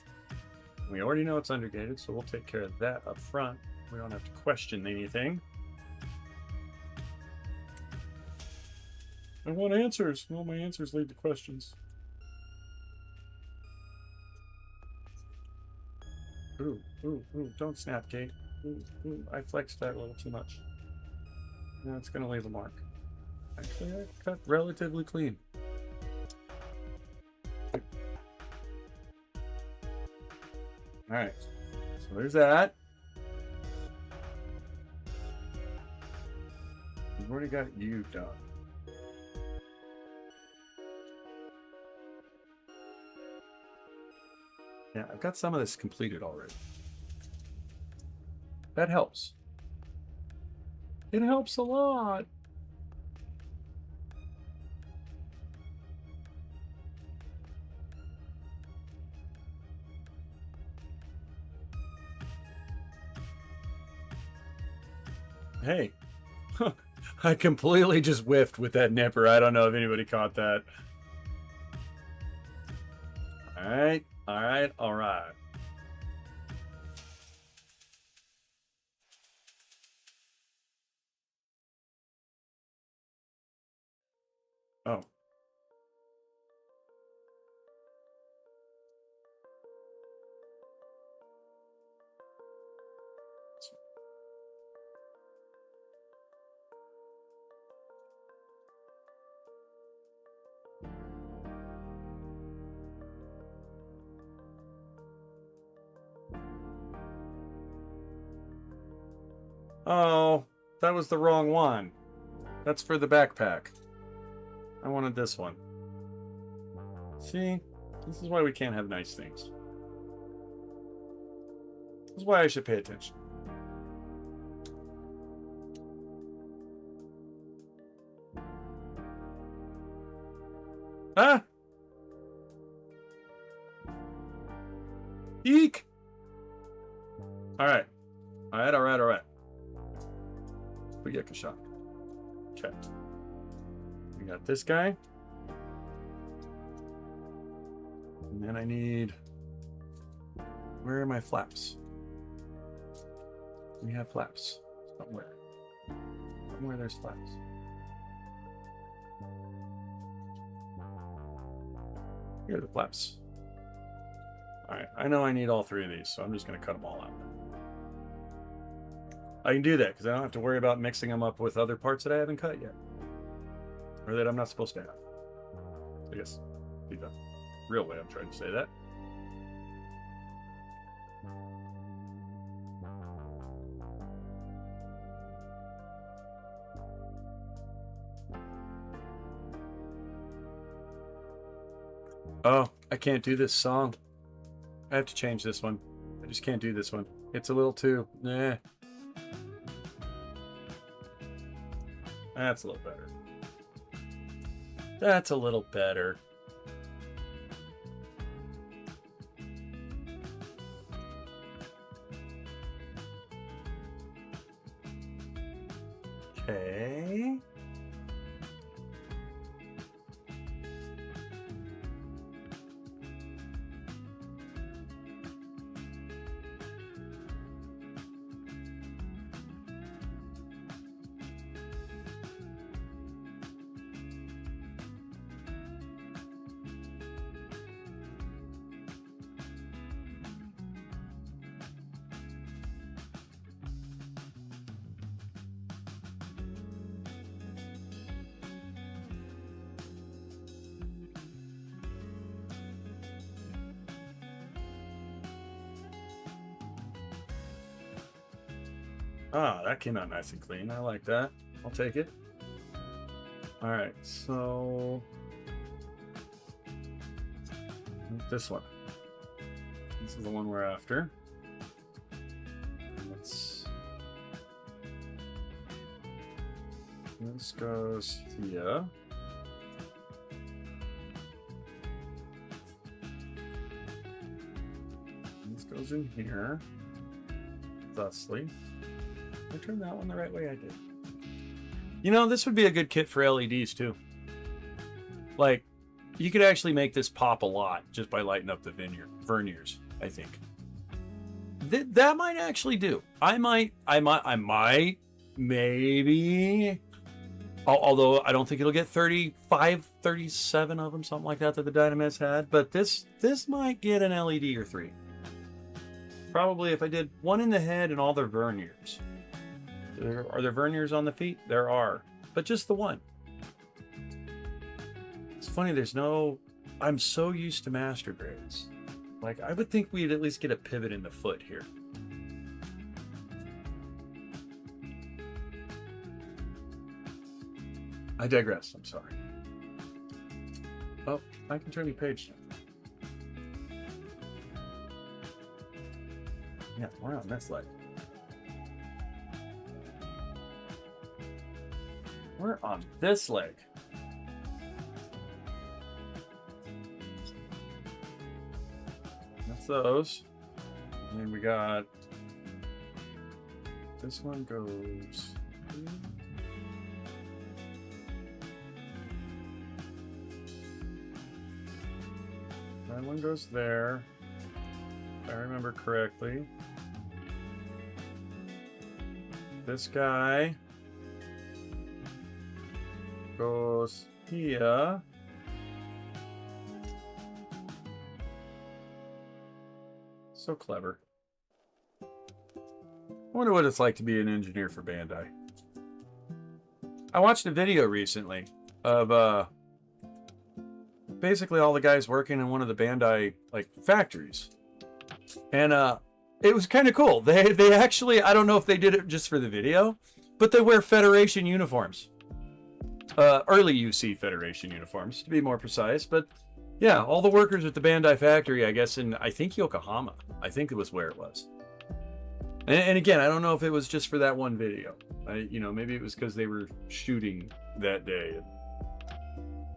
Speaker 1: We already know it's undergated, so we'll take care of that up front. We don't have to question anything. I want answers. Well, my answers lead to questions. Ooh, ooh, ooh, don't snap, Kate. Ooh, ooh, I flexed that a little too much. Now it's going to leave a mark. Actually, I cut relatively clean. Alright, so there's that. We've already got you done. Yeah, I've got some of this completed already. That helps. It helps a lot. Hey, I completely just whiffed with that nipper. I don't know if anybody caught that. All right, all right, all right. Oh. Oh, that was the wrong one. That's for the backpack. I wanted this one. See? This is why we can't have nice things. This is why I should pay attention. Ah! Eek! Alright. Alright, alright, alright. Booyaka shot. Okay. We got this guy. And then I need... Where are my flaps? We have flaps. Somewhere. Somewhere there's flaps. Here are the flaps. Alright, I know I need all three of these, so I'm just going to cut them all out. I can do that, because I don't have to worry about mixing them up with other parts that I haven't cut yet. Or that I'm not supposed to have. I guess, be the real way I'm trying to say that. Oh, I can't do this song. I have to change this one. I just can't do this one. It's a little too... Nah. That's a little better. That's a little better. Okay. Ah, that came out nice and clean. I like that. I'll take it. Alright, so... this one. This is the one we're after. This goes here. This goes in here. Thusly. I turned that one the right way. I did. You know, this would be a good kit for LEDs too. Like, you could actually make this pop a lot just by lighting up the verniers, I think. That might actually do. I might, maybe. Although I don't think it'll get 35, 37 of them, something like that the Dynamis had. But this might get an LED or 3. Probably if I did one in the head and all their verniers. Are there verniers on the feet? There are. But just the one. It's funny, there's no... I'm so used to master grades. Like, I would think we'd at least get a pivot in the foot here. I digress, I'm sorry. Oh, I can turn the page now. Yeah, we're on this leg. We're on this leg. That's those. And then we got... This one goes... That one goes there, if I remember correctly. This guy goes here. So clever. I wonder what it's like to be an engineer for Bandai. I watched a video recently of basically all the guys working in one of the Bandai like factories, and it was kind of cool. They actually, I don't know if they did it just for the video, but they wear Federation uniforms, early UC Federation uniforms to be more precise. But yeah, all the workers at the Bandai factory, I guess I think Yokohama, I think it was where it was. And again, I don't know if it was just for that one video. You know, maybe it was because they were shooting that day and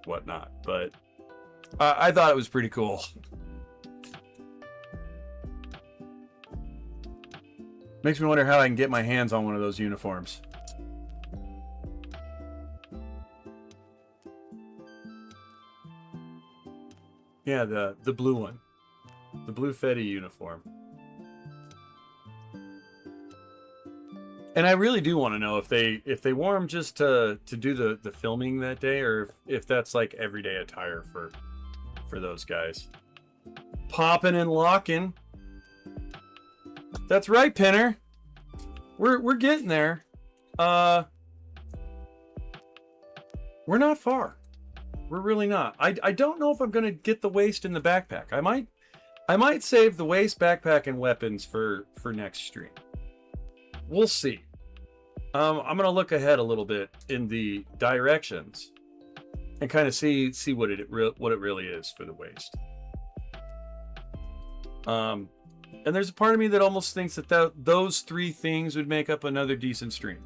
Speaker 1: whatnot, but I thought it was pretty cool. Makes me wonder how I can get my hands on one of those uniforms. Yeah, the blue one. The blue Fetty uniform. And I really do want to know if they wore them just to do the filming that day, or if that's like everyday attire for those guys. Popping and locking. That's right, Pinner. We're getting there. We're not far. We're really not. I don't know if I'm gonna get the waist in the backpack. I might save the waist, backpack, and weapons for next stream. We'll see. I'm gonna look ahead a little bit in the directions and kind of see what it really is for the waist. And there's a part of me that almost thinks that those 3 things would make up another decent stream.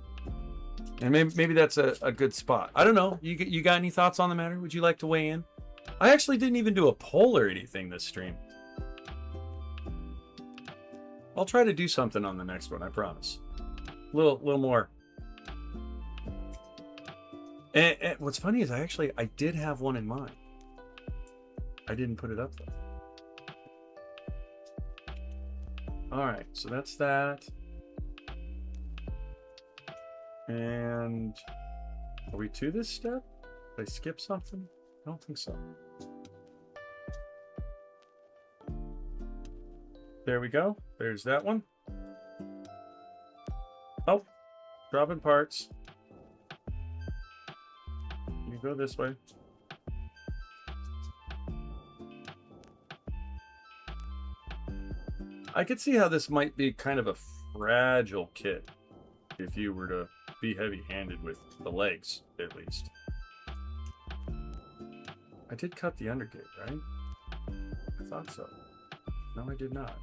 Speaker 1: And maybe that's a good spot. I don't know. You got any thoughts on the matter? Would you like to weigh in? I actually didn't even do a poll or anything this stream. I'll try to do something on the next one, I promise. A little more. And what's funny is I did have one in mind. I didn't put it up though. All right, so that's that. And are we to this step? Did I skip something? I don't think so. There we go. There's that one. Oh, dropping parts. You go this way. I could see how this might be kind of a fragile kit if you were to be heavy-handed with the legs, at least. I did cut the undergate, right? I thought so. No, I did not.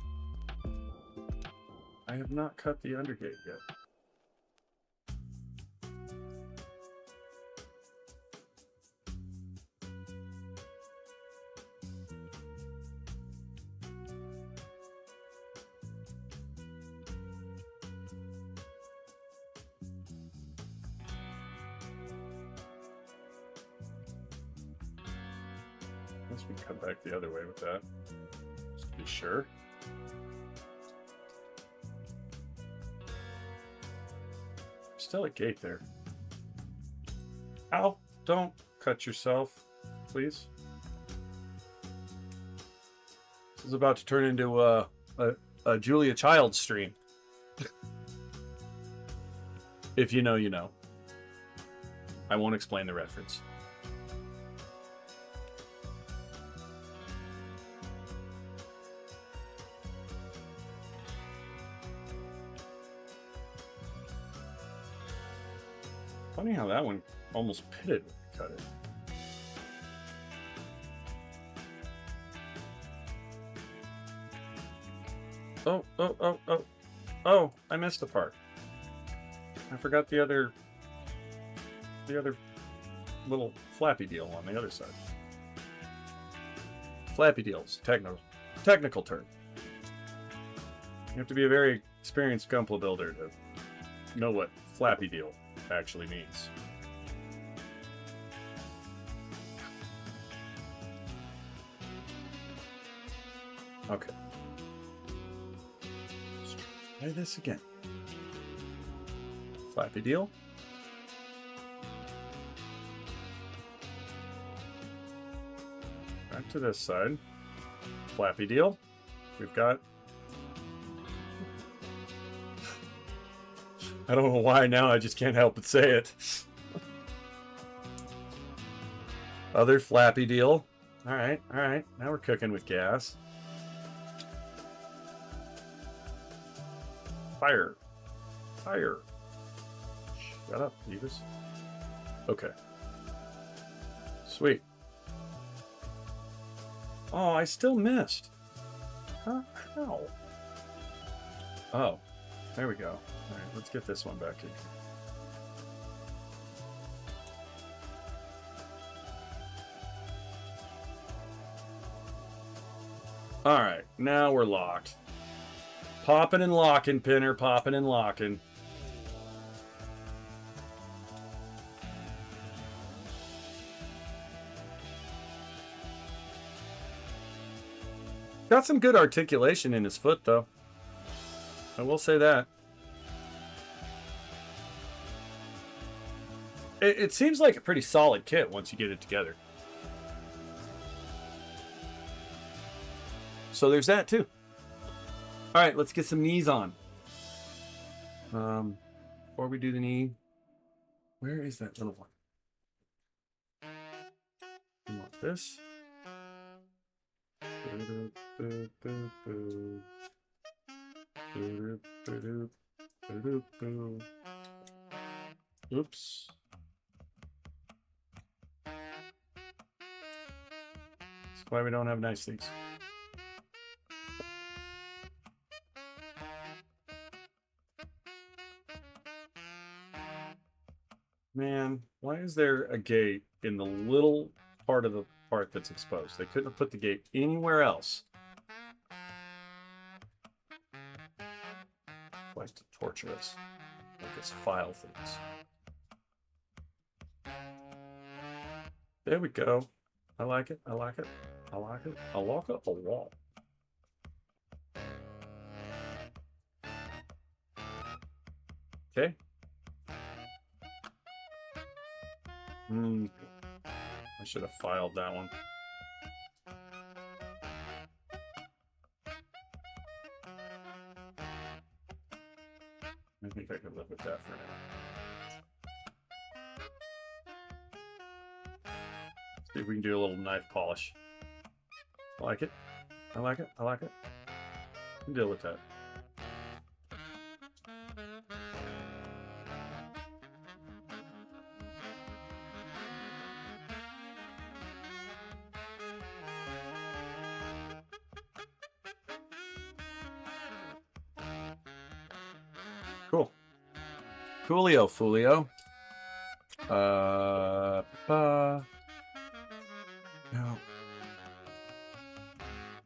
Speaker 1: I have not cut the undergate yet. guess we can cut back the other way with that, just to be sure. Still a gate there. Ow, don't cut yourself, please. This is about to turn into a Julia Child stream. If you know, you know. I won't explain the reference. Funny how that one almost pitted when we cut it. Oh, I missed a part. I forgot the other little flappy deal on the other side. Flappy deals, technical term. You have to be a very experienced gunpla builder to know what flappy deal actually means. Okay. Let's try this again. Flappy deal. Back to this side. Flappy deal. We've got... I don't know why now, I just can't help but say it. Other flappy deal. Alright, alright. Now we're cooking with gas. Fire. Fire. Shut up, Beavis. Okay. Sweet. Oh, I still missed. Huh? How? Oh, there we go. All right, let's get this one back in. All right, now we're locked. Popping and locking, Pinner. Popping and locking. Got some good articulation in his foot, though. I will say that. It seems like a pretty solid kit once you get it together. So there's that, too. All right, let's get some knees on. Before we do the knee, where is that little one? You want this? Oops. That's why we don't have nice things. Man, why is there a gate in the little part of the part that's exposed? They couldn't have put the gate anywhere else. Likes to torture us. Make us file things. There we go. I like it. I like it. I like it. I like it a lot. Okay. I should have filed that one. I think I could live with that for now. See if we can do a little knife polish. I like it. I like it. I like it. Can deal with that. Cool. Coolio, Fulio. Now,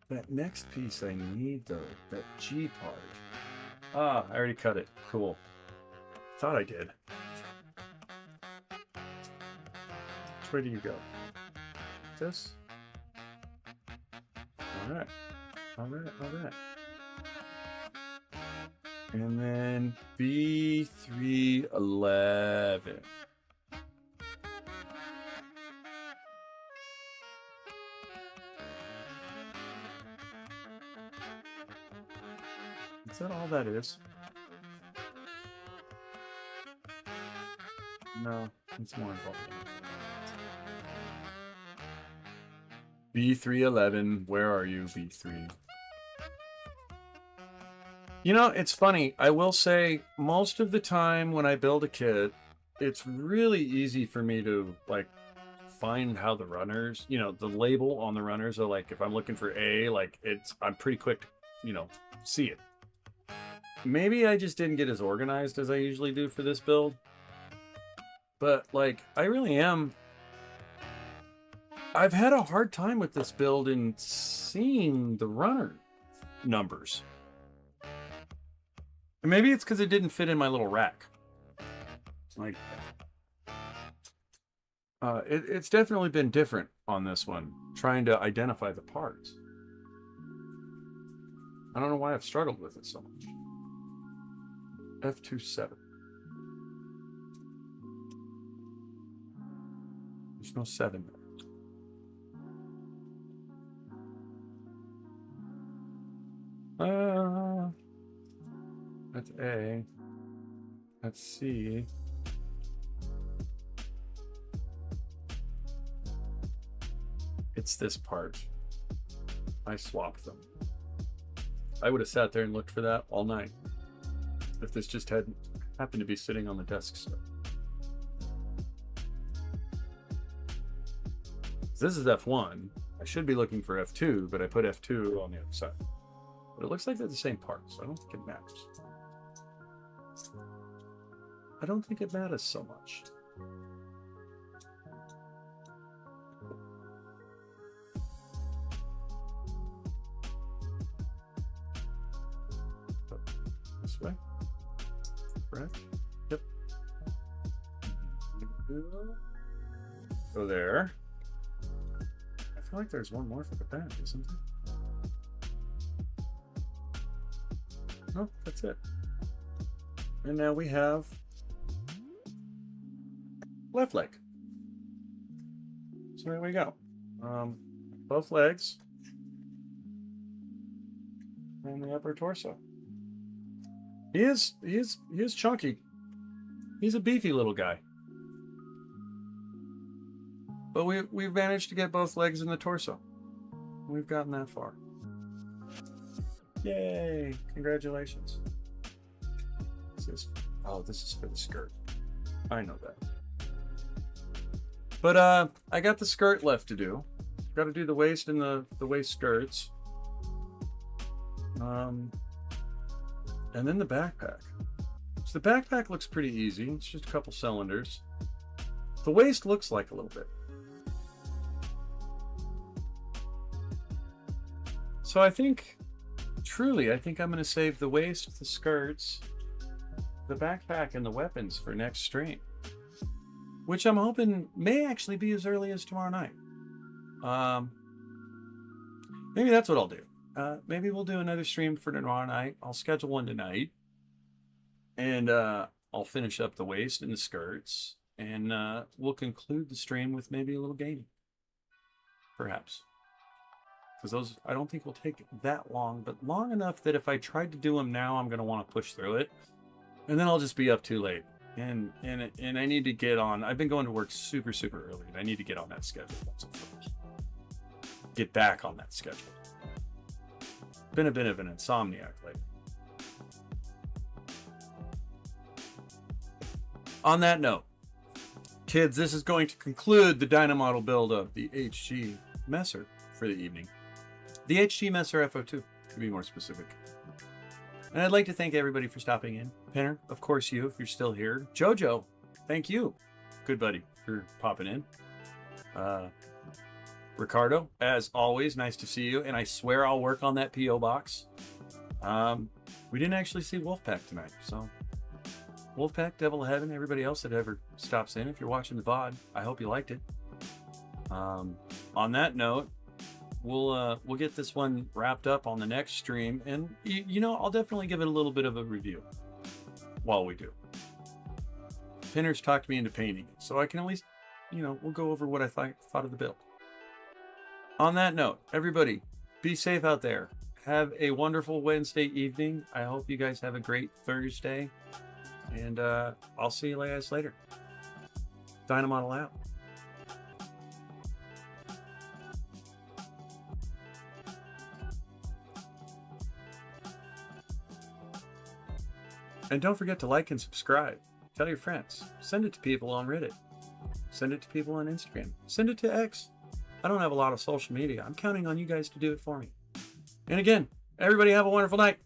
Speaker 1: that next piece I need, though, that G part. Ah, I already cut it. Cool. Thought I did. Which way do you go? This? All right. All right. All right. And then B311. Is that all that is? No, it's more involved. B311, where are you, B3? You know, it's funny. I will say most of the time when I build a kit, it's really easy for me to like find how the runners, you know, the label on the runners are like, if I'm looking for A, like I'm pretty quick to, you know, see it. Maybe I just didn't get as organized as I usually do for this build. But like, I really am. I've had a hard time with this build in seeing the runner numbers. And maybe it's because it didn't fit in my little rack. Like, it's definitely been different on this one, trying to identify the parts. I don't know why I've struggled with it so much. F27. There's no 7 there. That's A. That's C. It's this part. I swapped them. I would have sat there and looked for that all night if this just hadn't happened to be sitting on the desk. So. This is F1. I should be looking for F2, but I put F2 on the other side. But it looks like they're the same parts, so I don't think it matters. I don't think it matters so much. This way. Correct? Yep. Go there. I feel like there's one more for the back, isn't there? No, that's it. And now we have left leg. So there we go. Both legs and the upper torso. He is chunky. He's a beefy little guy. But we've managed to get both legs and the torso. We've gotten that far. Yay! Congratulations. Oh, this is for the skirt. I know that. But I got the skirt left to do. Got to do the waist and the waist skirts. And then the backpack. So the backpack looks pretty easy. It's just a couple cylinders. The waist looks like a little bit. So I think, truly, I think I'm going to save the waist, the skirts, the backpack, and the weapons for next stream. Which I'm hoping may actually be as early as tomorrow night. Maybe that's what I'll do. Maybe we'll do another stream for tomorrow night. I'll schedule one tonight. And I'll finish up the waist and the skirts. And we'll conclude the stream with maybe a little gaming. Perhaps. Because those, I don't think will take that long. But long enough that if I tried to do them now, I'm going to want to push through it. And then I'll just be up too late. And I need to get on. I've been going to work super early. And I need to get on that schedule. Get back on that schedule. Been a bit of an insomniac lately. On that note, kids, this is going to conclude the Dynamodel build of the HG Messer for the evening. The HG Messer F02, to be more specific. And I'd like to thank everybody for stopping in. Pinner, of course you, if you're still here. Jojo, thank you, good buddy, for popping in. Ricardo, as always, nice to see you. And I swear I'll work on that P.O. box. We didn't actually see Wolfpack tonight, so Wolfpack, Devil of Heaven, everybody else that ever stops in, if you're watching the VOD, I hope you liked it. On that note, we'll get this one wrapped up on the next stream, and you know, I'll definitely give it a little bit of a review while we do. Pinners talked me into painting, so I can at least, you know, we'll go over what I thought of the build. On that note, everybody, be safe out there. Have a wonderful Wednesday evening. I hope you guys have a great Thursday, and I'll see you guys later. Dynamodel out. And don't forget to like and subscribe. Tell your friends. Send it to people on Reddit. Send it to people on Instagram. Send it to X. I don't have a lot of social media. I'm counting on you guys to do it for me. And again, everybody have a wonderful night.